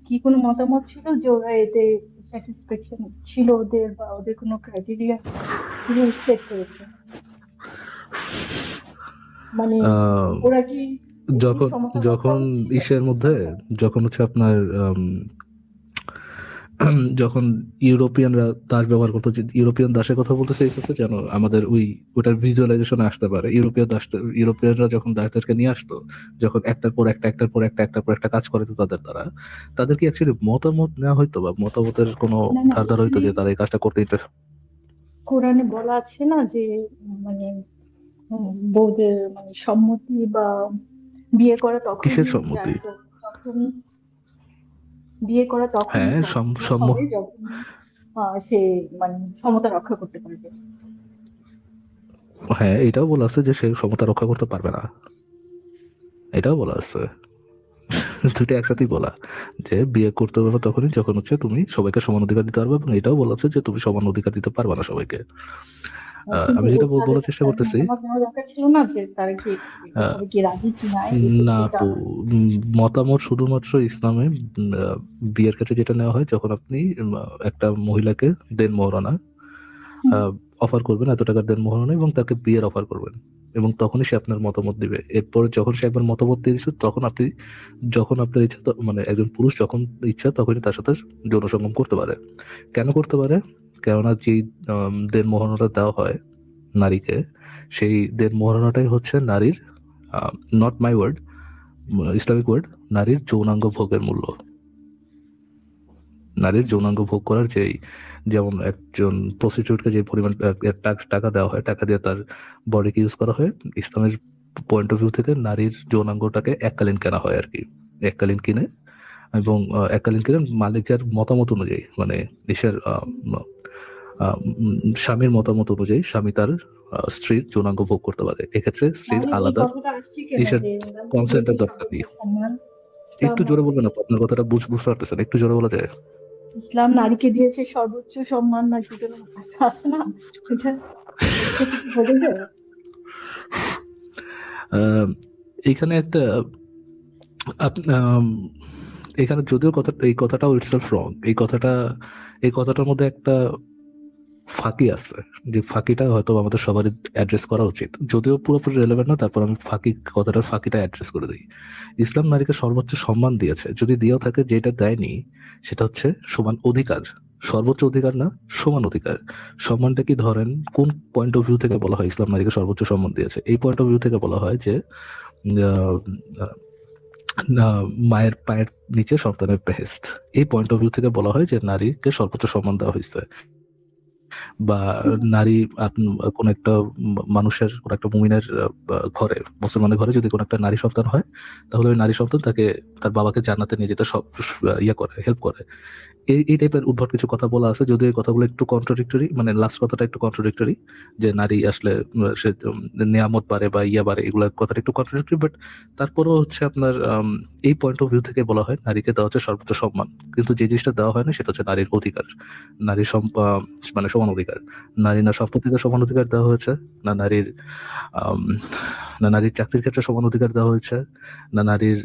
কি কোনো মতামত ছিল যে ওরা এতে স্যাটিসফ্যাকশন ছিল ওদের, বা ওদের কোনো ক্রাইটেরিয়া সেট করেছে? মানে ওরা কি যখন ইসের মধ্যে, যখন হচ্ছে আপনার যখন ইউরোপিয়ানরা দাস ব্যবহার করতো, ইউরোপিয়ান দাসের কথা বলতে চাইছে যেন আমাদের ওটার ভিজুয়ালাইজেশন আসতে পারে। ইউরোপিয়ানরা যখন দাসদেরকে নিয়ে আসতো, যখন একটার পর একটা কাজ করে তো তাদের দ্বারা, তাদের কি অ্যাকচুয়ালি মতামত নেওয়া হইতো, বা মতামতের কোনো ধার হইতো যে তারা এই কাজটা করতে দিতে? কোরআনে বলা আছে না যে মানে বউদের মানে সম্মতি বা বিয়ে করা তখন, কিসের সম্মতি? তখন বিয়ে করা তখন হ্যাঁ, যখন সে মানে সমতা রক্ষা করতে পারবে। হ্যাঁ, এটাও বলা আছে যে সে সমতা রক্ষা করতে পারবে না, এটাও বলা আছে। দুটো একসাথেই বলা, যে বিয়ে করতে পারবে তখনই যখন হচ্ছে তুমি সবাইকে সমান অধিকার দিতে পারবে, এবং এটাও বলা আছে যে তুমি সমান অধিকার দিতে পারবে না সবাইকে। আমি যেটা বলার চেষ্টা করতেছি, না আপু, মতামত শুধুমাত্র ইসলামে বিয়ের ক্ষেত্রে যেটা নেওয়া হয়, যখন আপনি একটা মহিলাকে দেন মোহরানা অফার করবেন, এত টাকার দেন মোহরানা, এবং তাকে বিয়ের অফার করবেন, এবং তখনই সে আপনার মতামত দিবে। এরপর যখন সে একবার মতামত দিয়ে দিচ্ছে, তখন আপনি, যখন আপনার ইচ্ছা, মানে একজন পুরুষ যখন ইচ্ছা তখনই তার সাথে যৌন সঙ্গম করতে পারে। কেন করতে পারে? কেননা যেই দেন মোহরানাটা দেওয়া হয় নারীকে, সেই দের মহারণাটাই হচ্ছে নারীর, not my word, Islamic word, নারীর যৌনাঙ্গ ভোগের মূল্য। নারীর যৌনাঙ্গ ভোগ করার যেমন একজন প্রস্টিটিউটকে যে পরিমাণ টাকা দেওয়া হয়, টাকা দিয়ে তার বডিকে ইউজ করা হয়, ইসলামের পয়েন্ট অফ ভিউ থেকে নারীর যৌনাঙ্গটাকে এককালীন কেনা হয় আর কি। এককালীন কিনে, এবং এককালীন কিনে মালিকের মতামত অনুযায়ী, মানে দেশের স্বামীর মতামত অনুযায়ী স্বামী তার স্ত্রীর যৌনাঙ্গ ভোগ করতে পারে। এক্ষেত্রে স্ত্রীর আলাদা দেশের কনসেন্টের দরকার নেই। একটু জোরে বলবেন, আপনার কথাটা বুঝতে পারতেছেন, একটু জোরে বলা যায়? ইসলাম নারীকে দিয়েছে সর্বোচ্চ সম্মান, না কি যেন আছে না, এটা বলে যায়। এখানে একটা এখানে যদিও এই কথাটাও ইটসেলফ রং, এই কথাটার মধ্যে একটা ফাঁকি আছে, যে ফাঁকিটা হয়তো আমাদের সবারই অ্যাড্রেস করা উচিত, যদিও পুরোপুরি রেলেভেন্ট না, তারপর আমি ফাঁকিটা অ্যাড্রেস করে দিই। ইসলাম নারীকে সর্বোচ্চ সম্মান দিয়েছে, যদি দিয়েও থাকে যেটা দেয়নি সেটা হচ্ছে সমান অধিকার। সর্বোচ্চ অধিকার না, সমান অধিকার। সম্মানটা কি ধরেন কোন পয়েন্ট অফ ভিউ থেকে বলা হয় ইসলাম নারীকে সর্বোচ্চ সম্মান দিয়েছে? এই পয়েন্ট অফ ভিউ থেকে বলা হয় যে মায়ের পায়ের নিচে সন্তানের বেহেস্ত। এই পয়েন্ট অফ ভিউ থেকে বলা হয় যে নারীকে সর্বোচ্চ সম্মান দেওয়া হয়েছে। বা নারী কোন একটা মানুষের, কোন একটা মুমিনের ঘরে, মুসলমানের ঘরে যদি কোন একটা নারী সন্তান হয়, তাহলে ওই নারী সন্তান তাকে তার বাবাকে জান্নাতে নিয়ে যেতে সব হেল্প করে। এই টাইপের উদ্ভট কিছু কথা বলা আছে, যদিও এই কথাগুলো একটু কন্ট্রাডিক্টরি, মানে লাস্ট কথাটা একটু কন্ট্রাডিক্টরি, যে নারী আসলে সে নিয়ামত বাড়ে বা বাড়ে, এগুলোর কথাটা একটু কন্ট্রাডিক্টরি, বাট তারপরেও হচ্ছে আপনার এই পয়েন্ট অফ ভিউ থেকে বলা হয় নারীকে দেওয়া হচ্ছে সর্বোচ্চ সম্মান। কিন্তু যে জিনিসটা দেওয়া হয় না সেটা হচ্ছে নারীর অধিকার, নারীর মানে সমান অধিকার। নারী না সম্পত্তিতে সমান অধিকার দেওয়া হয়েছে, না নারীর চাকরির ক্ষেত্রে সমান অধিকার দেওয়া হয়েছে, না নারীর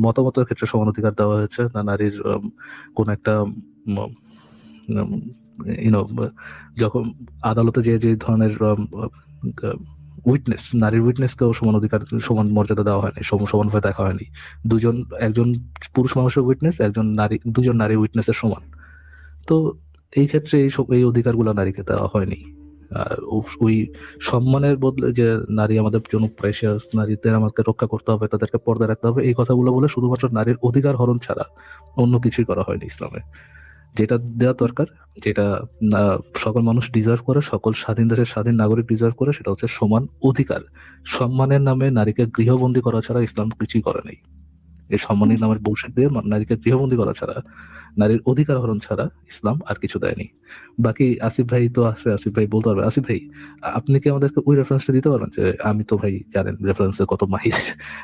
মতামতের ক্ষেত্রে সমান অধিকার দেওয়া হয়েছে, না নারীর কোন একটা যখন আদালতে যে ধরনের উইটনেস, নারীর উইটনেসকেও সমান অধিকার, সমান মর্যাদা দেওয়া হয়নি, সমানভাবে দেখা হয়নি। একজন পুরুষ মানুষের উইটনেস, দুজন নারী উইটনেসের সমান। তো এই ক্ষেত্রে এই অধিকারগুলো নারীকে দেওয়া হয়নি। ওই সম্মানের বদলে যে নারী আমাদের জন্য প্রেশিয়াস, নারীদের আমাদের রক্ষা করতে হবে, তাদেরকে পর্দা রাখতে হবে, এই কথাগুলো বলে শুধুমাত্র নারীর অধিকার হরণ ছাড়া অন্য কিছুই করা হয়নি ইসলামে। যেটা দেওয়া দরকার, যেটা সকল মানুষ ডিজার্ভ করে, সকল স্বাধীন দেশের স্বাধীন নাগরিক ডিজার্ভ করে, সেটা হচ্ছে সমান অধিকার। সম্মানের নামে নারীকে গৃহবন্দী করা ছাড়া ইসলাম কিছুই করে নাই। এই সম্মানের নামের বৌশিক দিয়ে নারীকে গৃহবন্দী করা ছাড়া, নারীর অধিকার হরণ ছাড়া ইসলাম আর কিছু দেয়নি। বাকি আসিফ ভাই তো আছে, আসিফ ভাই বলতে পারবে। আসিফ ভাই, আপনি কি আমাদেরকে ওই রেফারেন্সটা দিতে পারবেন? যে আমি তো ভাই জানেন রেফারেন্সে কত মাহির,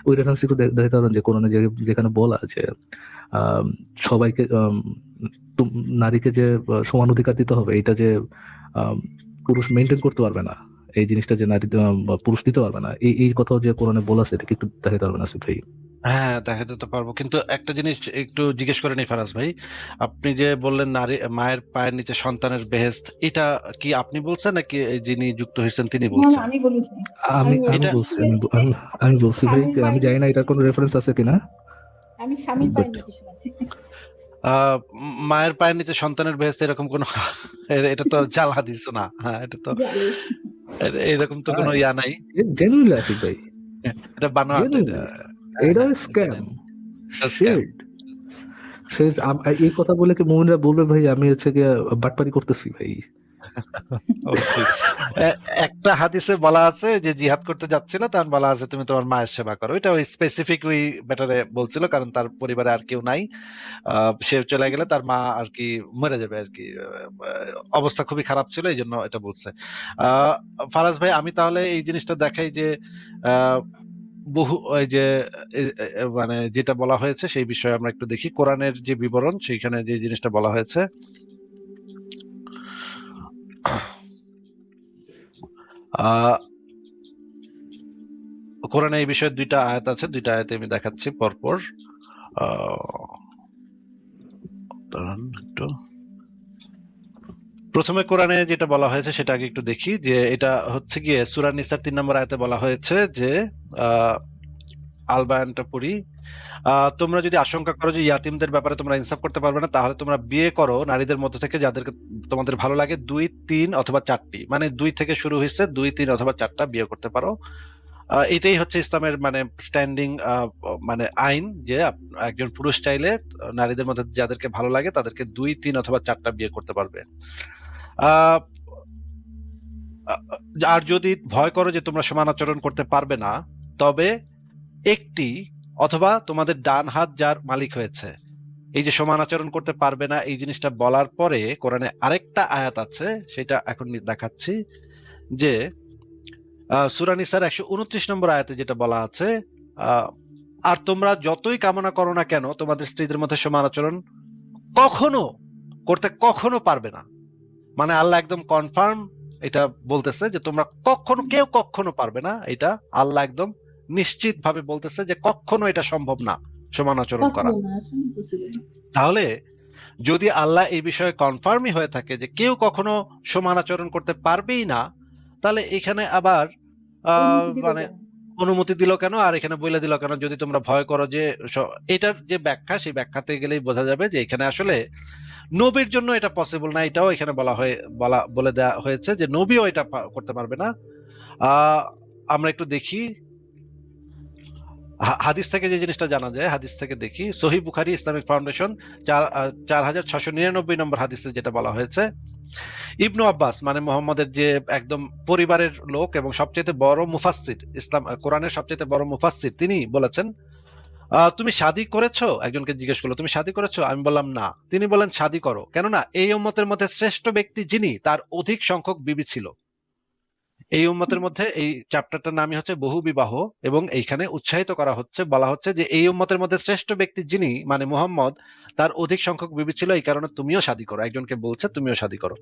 ওই রেফারেন্সটা একটু দেখাতে পারবেন যে কোরআনে যেখানে বলা আছে সবাইকে নারীকে যে সমান অধিকার দিতে হবে, এটা যে পুরুষ মেনটেন করতে পারবে না, এই জিনিসটা যে নারী পুরুষ দিতে পারবে না, এই কথাও যে কোরআনে বলা আছে, এটা কি একটু দেখাতে পারবেন আসিফ ভাই? হ্যাঁ, দেখাতে তো পারবো, কিন্তু একটা জিনিস একটু জিজ্ঞেস করে নিই ফারাজ ভাই, আপনি যে বললেন নারী মায়ের পায়ের নিচে সন্তানের বেহেস্ত, এটা কি আপনি বলছেন নাকি যিনি যুক্ত হয়েছেন তিনি বলছেন? আমি বলেছি, আমি বলছি ভাই, আমি জানি না এটার কোনো রেফারেন্স আছে কিনা। আমি স্বামীর পায়ের নিচে শুনেছি। মায়ের পায়ের নিচে সন্তানের বেহেস্ত এরকম কোন এটা তো জাল হাদিস না। হ্যাঁ, এটা তো এরকম তো কোনো ইয়া নাই। জেনুইনলি আসিফ ভাই, এটা বানোয়াট, এটা স্ক্যাম। এই কথা বলে কি মুমিনরা বলবে ভাই আমি হচ্ছে গিয়ে বাটপারি করতেছি? ভাই একটা হাদিসে বলা আছে যে জিহাদ করতে যাচ্ছিল, তখন বলা আছে তুমি তোমার মায়ের সেবা করো। এটা ওই স্পেসিফিক ওই ব্যাটারে বলছিল, কারণ তার পরিবারে আর কেউ নাই, সে চলে গেলে তার মা আর কি মরে যাবে আর কি, অবস্থা খুবই খারাপ ছিল, এই জন্য এটা বলছে। ফারাজ ভাই, আমি তাহলে এই জিনিসটা দেখাই যে বহু ওই যে মানে যেটা বলা হয়েছে সেই বিষয়ে আমরা একটু দেখি কোরআনের যে বিবরণ, সেইখানে যে জিনিসটা বলা হয়েছে। কোরআনে এই বিষয়ে দুইটা আয়াত আছে, দুইটা আয়াতে আমি দেখাচ্ছি পরপর। প্রথমে কোরআনে যেটা বলা হয়েছে সেটা আগে একটু দেখি, যে এটা হচ্ছে গিয়ে সূরা নিসার 3 নম্বর আয়াতে বলা হয়েছে যে আল বায়ানটা পড়ি। তোমরা যদি আশঙ্কা করো যে ইয়াতিমদের ব্যাপারে তোমরা ইনসাফ করতে পারবে না, তাহলে তোমরা বিয়ে করো নারীদের মধ্যে থেকে যাদেরকে তোমাদের ভালো লাগে, 2, 3 অথবা 4টি, মানে 2 থেকে শুরু হয়েছে, 2, 3 অথবা 4টা বিয়ে করতে পারো। এটাই হচ্ছে ইসলামের মানে স্ট্যান্ডিং মানে আইন, যে একজন পুরুষ চাইলে নারীদের মধ্যে যাদেরকে ভালো লাগে তাদেরকে 2, 3 অথবা 4টা বিয়ে করতে পারবে। আহ আর যদি ভয় করো যে তোমরা সমান আচরণ করতে পারবে না, তবে একটি অথবা তোমাদের ডান হাত যার মালিক হয়েছে, এই যে সমান আচরণ করতে পারবে না এই জিনিসটা বলার পরে কোরআনে আরেকটা আয়াত আছে, সেটা এখন দেখাচ্ছি, যে সূরা নিসার 129 নম্বর আয়াতে যেটা বলা আছে, আর তোমরা যতই কামনা করো না কেন তোমাদের স্ত্রীদের মধ্যে সমান আচরণ কখনো পারবে না। মানে আল্লাহ একদম কনফার্ম এটা বলতেছে যে তোমরা কেউ কখনো পারবে না, এটা আল্লাহ একদম নিশ্চিত ভাবে বলতেছে যে কখনো এটা সম্ভব না সমান আচরণ করা। তাহলে যদি আল্লাহ এই বিষয়ে কনফার্মই হয়ে থাকে যে কেউ কখনো সমান আচরণ করতে পারবেই না, তাহলে এখানে আবার মানে অনুমতি দিল কেন, আর এখানে বলে দিল কেন? যদি তোমরা ভয় করো যে এটার যে ব্যাখ্যা, সেই ব্যাখ্যাতে গেলেই বোঝা যাবে যে এখানে আসলে নবীর জন্য এটা পসিবল না, এটাও এখানে বলে দেওয়া হয়েছে যে নবীও এটা করতে পারবে না। আমরা একটু দেখি হাদিস থেকে যে জিনিসটা জানা যায়, হাদিস থেকে দেখি সহিহ বুখারী ইসলামিক ফাউন্ডেশন 4699 নম্বর হাদিসে যেটা বলা হয়েছে, ইবনু আব্বাস মানে মুহাম্মদের যে একদম পরিবারের লোক এবং সবচেয়ে বড় মুফাসসির, ইসলাম কোরআনের সবচেয়ে বড় মুফাসসির, তিনি বলেছেন, তুমি শাদী করেছো? একজনকে জিজ্ঞেস করলো, তুমি শাদী করেছো? আমি বললাম না। তিনি বলেন, শাদী করো, কেননা এই উম্মতের মধ্যে শ্রেষ্ঠ ব্যক্তি যিনি, তার অধিক সংখ্যক বিবি ছিল। এই উম্মতের মধ্যে এই চ্যাপ্টারটার নামই হচ্ছে বহু বিবাহ, এবং এইখানে উৎসাহিত করা হচ্ছে, বলা হচ্ছে যে এই উম্মতের মধ্যে শ্রেষ্ঠ ব্যক্তি যিনি মানে মুহাম্মদ, তার অধিক সংখ্যক বিবি ছিল, এই কারণে তুমিও শাদী করো। একজনকে বলছে তুমিও শাদী করো।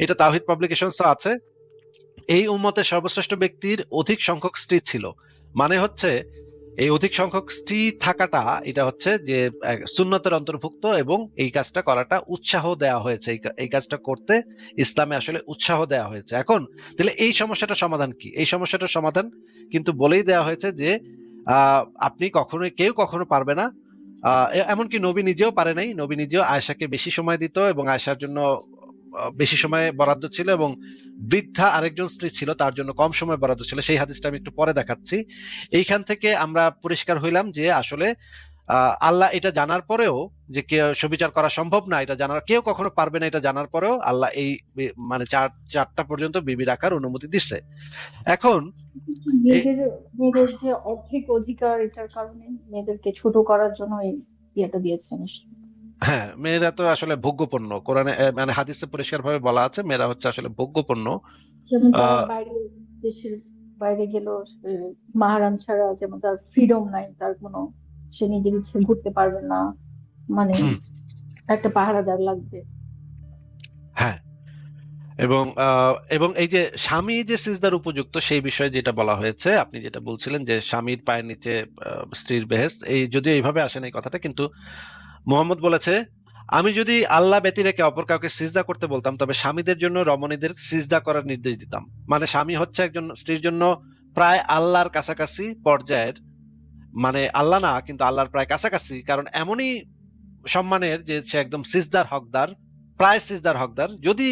এটা তাওহীদ পাবলিকেশনস আছে। এই উম্মতের সর্বশ্রেষ্ঠ ব্যক্তির অধিক সংখ্যক স্ত্রী ছিল, মানে হচ্ছে এই অধিক সংখ্যক স্ত্রী থাকাটা এটা হচ্ছে যে সুন্নতের অন্তর্ভুক্ত, এবং এই কাজটা করাটা উৎসাহ দেওয়া হয়েছে, এই কাজটা করতে ইসলামে আসলে উৎসাহ দেওয়া হয়েছে। এখন তাহলে এই সমস্যাটার সমাধান কি? এই সমস্যাটার সমাধান কিন্তু বলেই দেওয়া হয়েছে যে আপনি কেউ কখনো পারবে না, এমনকি নবী নিজেও পারে নাই। নবী নিজেও আয়েশাকে বেশি সময় দিত, এবং আয়েশার জন্য বেশি সময় বরাদ্দ ছিল, এবং বৃদ্ধা আরেকজন স্ত্রী ছিল, তার জন্য কম সময় বরাদ্দ ছিল। সেই হাদিসটা আমি একটু পরে দেখাচ্ছি। এইখান থেকে আমরা পরিষ্কার হইলাম যে আসলে আল্লাহ এটা জানার পরেও যে সুবিচার করা সম্ভব না, এটা জানার, কেউ কখনো পারবে না এটা জানার পরেও আল্লাহ এই মানে 4টা পর্যন্ত বিবি রাখার অনুমতি দিচ্ছে। এখন মেয়েদের যে অর্ধেক অধিকার, এটার কারণে মেয়েদেরকে ছোট করার জন্য এই ইয়েটা দিয়েছেন। হ্যাঁ, মেয়েরা তো আসলে ভোগ্যপণ্য, কোরআনে মানে হাদিসে পরিষ্কার ভাবে বলা আছে মেয়েরা হচ্ছে আসলে ভোগ্যপণ্য। যেমন বাইরে, দেশের বাইরে গেল মাহারাম ছাড়া, যেমন তার ফ্রিডম নাই, তার কোনো, সে নিজের ইচ্ছে ঘুরতে পারবে না, মানে একটা পাহারাদার লাগবে। হ্যাঁ, এবং এই যে স্বামী যে সিজদার উপযুক্ত সেই বিষয়ে যেটা বলা হয়েছে, আপনি যেটা বলছিলেন যে স্বামীর পায়ের নিচে স্ত্রীর বেহেশত, এই যদিও এইভাবে আসেন এই কথাটা, কিন্তু মুহাম্মদ বলেছে, আমি যদি আল্লাহ ব্যতী রেখে অপর কাউকে সিজদা করতে বলতাম, তবে স্বামীদের জন্য রমণীদের সিজদা করার নির্দেশ দিতাম। মানে স্বামী হচ্ছে একজন স্ত্রীর জন্য প্রায় আল্লাহর কাছাকাছি পর্যায়ের, মানে আল্লাহ না কিন্তু আল্লাহর প্রায় কাছাকাছি, কারণ এমনই সম্মানের যে সে একদম সিজদার হকদার, প্রায় সিজদার হকদার। যদি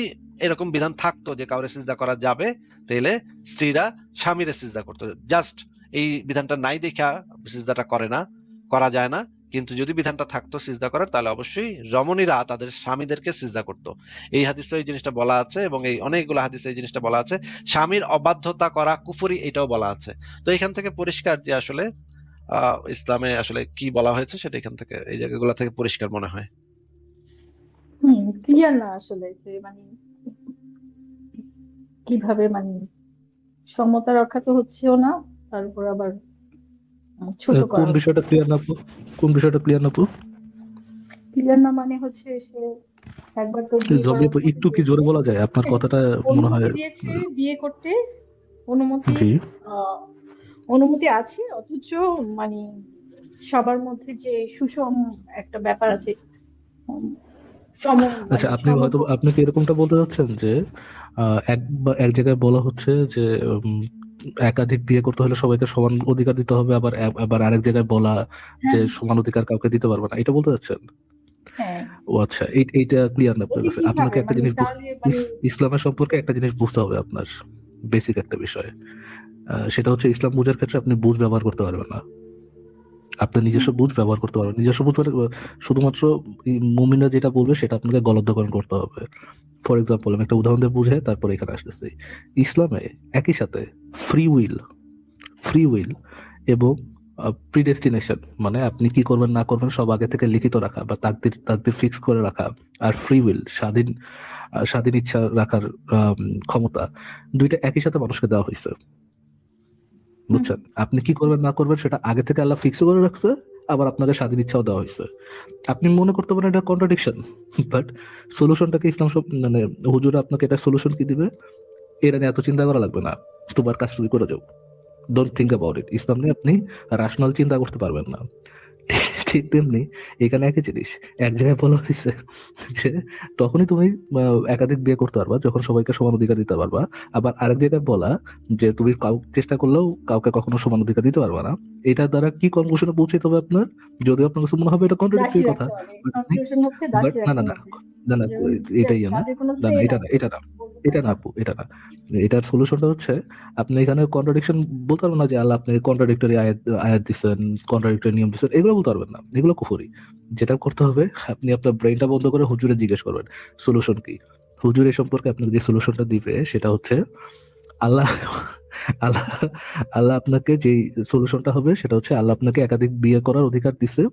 এরকম বিধান থাকতো যে কাউরে সিজদা করা যাবে, তাহলে স্ত্রীরা স্বামীরে সিজদা করতো। জাস্ট এই বিধানটা নাই দেখা সিজদাটা করা যায় না, কিন্তু যদি বিধানটা থাকতো সিজদা করার, তাহলে অবশ্যই রমণীরা তাদের স্বামীদেরকে সিজদা করতো। এই হাদিসে এই জিনিসটা বলা আছে, এবং এই অনেকগুলো হাদিসে এই জিনিসটা বলা আছে। স্বামীর অবাধ্যতা করা কুফরি, এটাও বলা আছে। তো এখান থেকে পরিষ্কার যে আসলে ইসলামে আসলে কি বলা হয়েছে সেটা এখান থেকে, এই জায়গাগুলো থেকে পরিষ্কার মনে হয়। ক্লিয়ার না আসলে যে মানে কিভাবে মানে সমতা রক্ষা তো হচ্ছেও না, তারপর আবার ছোট করা। কোন বিষয়টা ক্লিয়ার না আপু? ক্লিয়ার না মানে হচ্ছে সে একবার তো একটু কি জোরে বলা যায়? আপনার কথাটা মনে হয় দিয়েছে বিয়ে করতে, অনুমতি আছে, অথচ মানে সবার মধ্যে যে সুষম একটা ব্যাপার আছে। আচ্ছা, আপনি কি এরকমটা বলতে চাচ্ছেন যে এক জায়গায় বলা হচ্ছে যে একাধিক বিয়ে করতে হলে সবাইকে সমান অধিকার দিতে হবে, আবার আবার আরেক জায়গায় বলা যে হ্যাঁ সমান অধিকার কাউকে দিতে পারবে না, এটা বলতে চাচ্ছেন? হ্যাঁ ও আচ্ছা, এইটা ক্লিয়ার না আপনার এটা কাছে? আপনাকে কিভাবে একটা মানে জিনিস তাহলে মানে ইসলামের সম্পর্কে একটা জিনিস বুঝতে হবে আপনার, বেসিক একটা বিষয়। সেটা হচ্ছে ইসলাম বুঝার ক্ষেত্রে আপনি বুঝ ব্যবহার করতে পারবেন না। আপনার নিজস্ব বুঝ ব্যবহার করতে পারবেন। নিজস্ব বুঝ মানে শুধুমাত্র মুমিনরা যেটা বলবে সেটা আপনাকে গলদকরণ করতে হবে। ফর এক্সাম্পল আমি একটা উদাহরণ দিয়ে বুঝে তারপরে এখানে আসতেছি। ইসলামে একই সাথে ফ্রি উইল এবং প্রিডেস্টিনেশন, মানে আপনি কি করবেন না করবেন সব আগে থেকে লিখিত রাখা বা তাকদির ফিক্স করে রাখা, আর ফ্রি উইল স্বাধীন ইচ্ছা রাখার ক্ষমতা, দুইটা একই সাথে মানুষকে দেওয়া হয়েছে। বুঝছেন? আপনি কি করবেন না করবেন সেটা আগে থেকে আল্লাহ ফিক্স করে রাখছে, আবার আপনাকে স্বাধীন ইচ্ছাও দেওয়া হয়েছে। আপনি মনে করতে পারেন এটা কন্ট্রাডিকশন, বাট সলিউশনটাকে ইসলাম সব মানে হুজুর আপনাকে এটা সলিউশন কি দিবে, এটা নিয়ে এত চিন্তা করা লাগবে না, তোমার কাজ তুমি করে যাও, ডোন্ট থিঙ্ক অ্যাবাউট ইট। ইসলাম নিয়ে আপনি রাশনাল চিন্তা করতে পারবেন না। ঠিক তেমনি এখানে একই জিনিস, এক জায়গায় বলা হয়েছে যে তখনই তুমি একাধিক বিয়ে করতে পারবা যখন সবাইকে সমান অধিকার দিতে পারবা, আবার আরেক জায়গায় বলা যে তুমি চেষ্টা করলেও কাউকে কখনো সমান অধিকার দিতে পারবা না। এটার দ্বারা কি কনক্লুশনে পৌঁছাতে হবে আপনার? যদিও আপনার কাছে মনে হবে এটা কন্ট্রাডিক্টরি দাসী কথা, রাখতে হবে, কনক্লুশন হচ্ছে বাট দাসী না না রাখতে না হবে, না না যেমন এটাই না যাদের কোনো না না say এটা নাই না এটা না বলতে এটা না পারবে না। আপু, এটা না। এটার সলিউশনটা হচ্ছে আপনি এখানে কন্ট্রাডিকশন বলতে পারবেন না যে আল্লাহ আপনি কন্ট্রাডিক্টরি আয়াত দিচ্ছেন, কন্ট্রাডিক্টরি নিয়ম দিচ্ছেন, এগুলো বলতে পারবেন না, এগুলো কুফরি। যেটা করতে হবে আপনি আপনার ব্রেনটা বন্ধ করে হুজুরে জিজ্ঞেস করবেন সলিউশন কি। হুজুর এই সম্পর্কে আপনাকে যে সলিউশনটা দিবে সেটা হচ্ছে আল্লাহ আল্লাহ আল্লাহ আপনাকে যে সলিউশনটা হবে সেটা হচ্ছে আল্লাহ আপনাকে একাধিক বিয়ে করার অধিকার দিছে।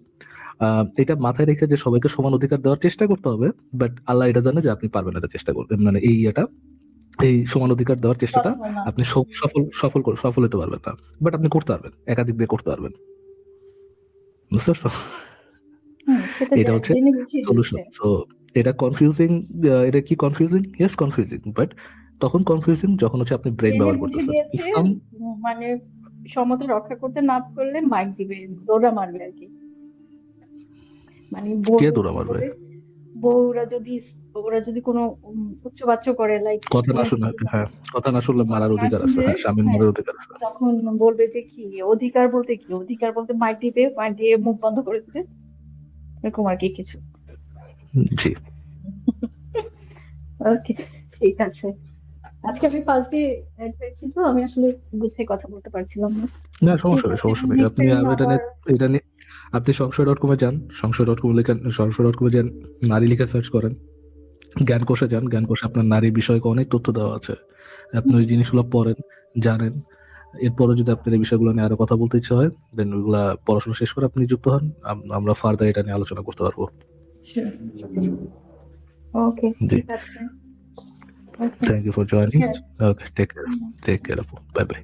এটা মাথায় রেখে যে সবাইকে সমান অধিকার দেওয়ার চেষ্টা করতে হবে, বাট আল্লাহ এটা জানে যে আপনি পারবেন এটা চেষ্টা করবেন, মানে এই সমান অধিকার দেওয়ার চেষ্টাটা পসিবল না। আপনি সফল হতে পারবেন না, বাট আপনি করতে পারবেন, একাধিক বিয়ে করতে পারবেন। বুঝতে পারছো? সেটা এটা হচ্ছে জেনে বুঝেই সলিউশন। বলছে। সো এটা কনফিউজিং, এটা কি কনফিউজিং? ইয়েস কনফিউজিং, বাট তখন কনফিউজিং যখন হচ্ছে আপনি ব্রেন জেনে ব্যবহার বুঝে করতেছেন। দিয়েছে, ইসলাম মানে সমতা রক্ষা করতে না পারলে মাইক দিবে, দৌড়া মারবে আর কি। মানে কে দৌড়া মারবে? বউরা যদি কোনো উচ্চবাচ্য করে, লাইক কথা না শুনে, হ্যাঁ, কথা না শুনলে মারার অধিকার আছে, হ্যাঁ, স্বামীর মারার অধিকার আছে। তখন বলবে যে কি অধিকার বলতে, কি অধিকার বলতে মাইক দিবে, মাইক দিয়ে মুখ বন্ধ করে দিবে, এরকম আর কি কিছু। জি, ওকে, ঠিক আছে। আজকে আমি ফার্স্ট ডে অ্যাড পেয়েছি, তো আমি আসলে বুঝে কথা বলতে পারছিলাম না। না সমস্যা ঠিক নেই, আছে, সমস্যা নেই। next আপনি time এটা নিয়ে আপনি সংশয়.com-এ যান, সংশয়.com-এ যান, নারী লিখে সার্চ করেন, জ্ঞানকোষে যান, জ্ঞানকোষে আপনার নারী বিষয়ক অনেক তথ্য দেওয়া আছে। আপনি ওই জিনিসগুলো পড়েন, জানেন। এরপরে যদি আপনার এই বিষয়গুলো নিয়ে আরো কথা বলতে ইচ্ছা হয়, দেন ওইগুলা পড়াশোনা শেষ করে আপনি যুক্ত হন, আমরা ফার্দার এটা নিয়ে আলোচনা করতে পারবো। ওকে, জি, ঠিক আছে। Thank you for joining. Okay. Okay, take care আপু, বাই বাই।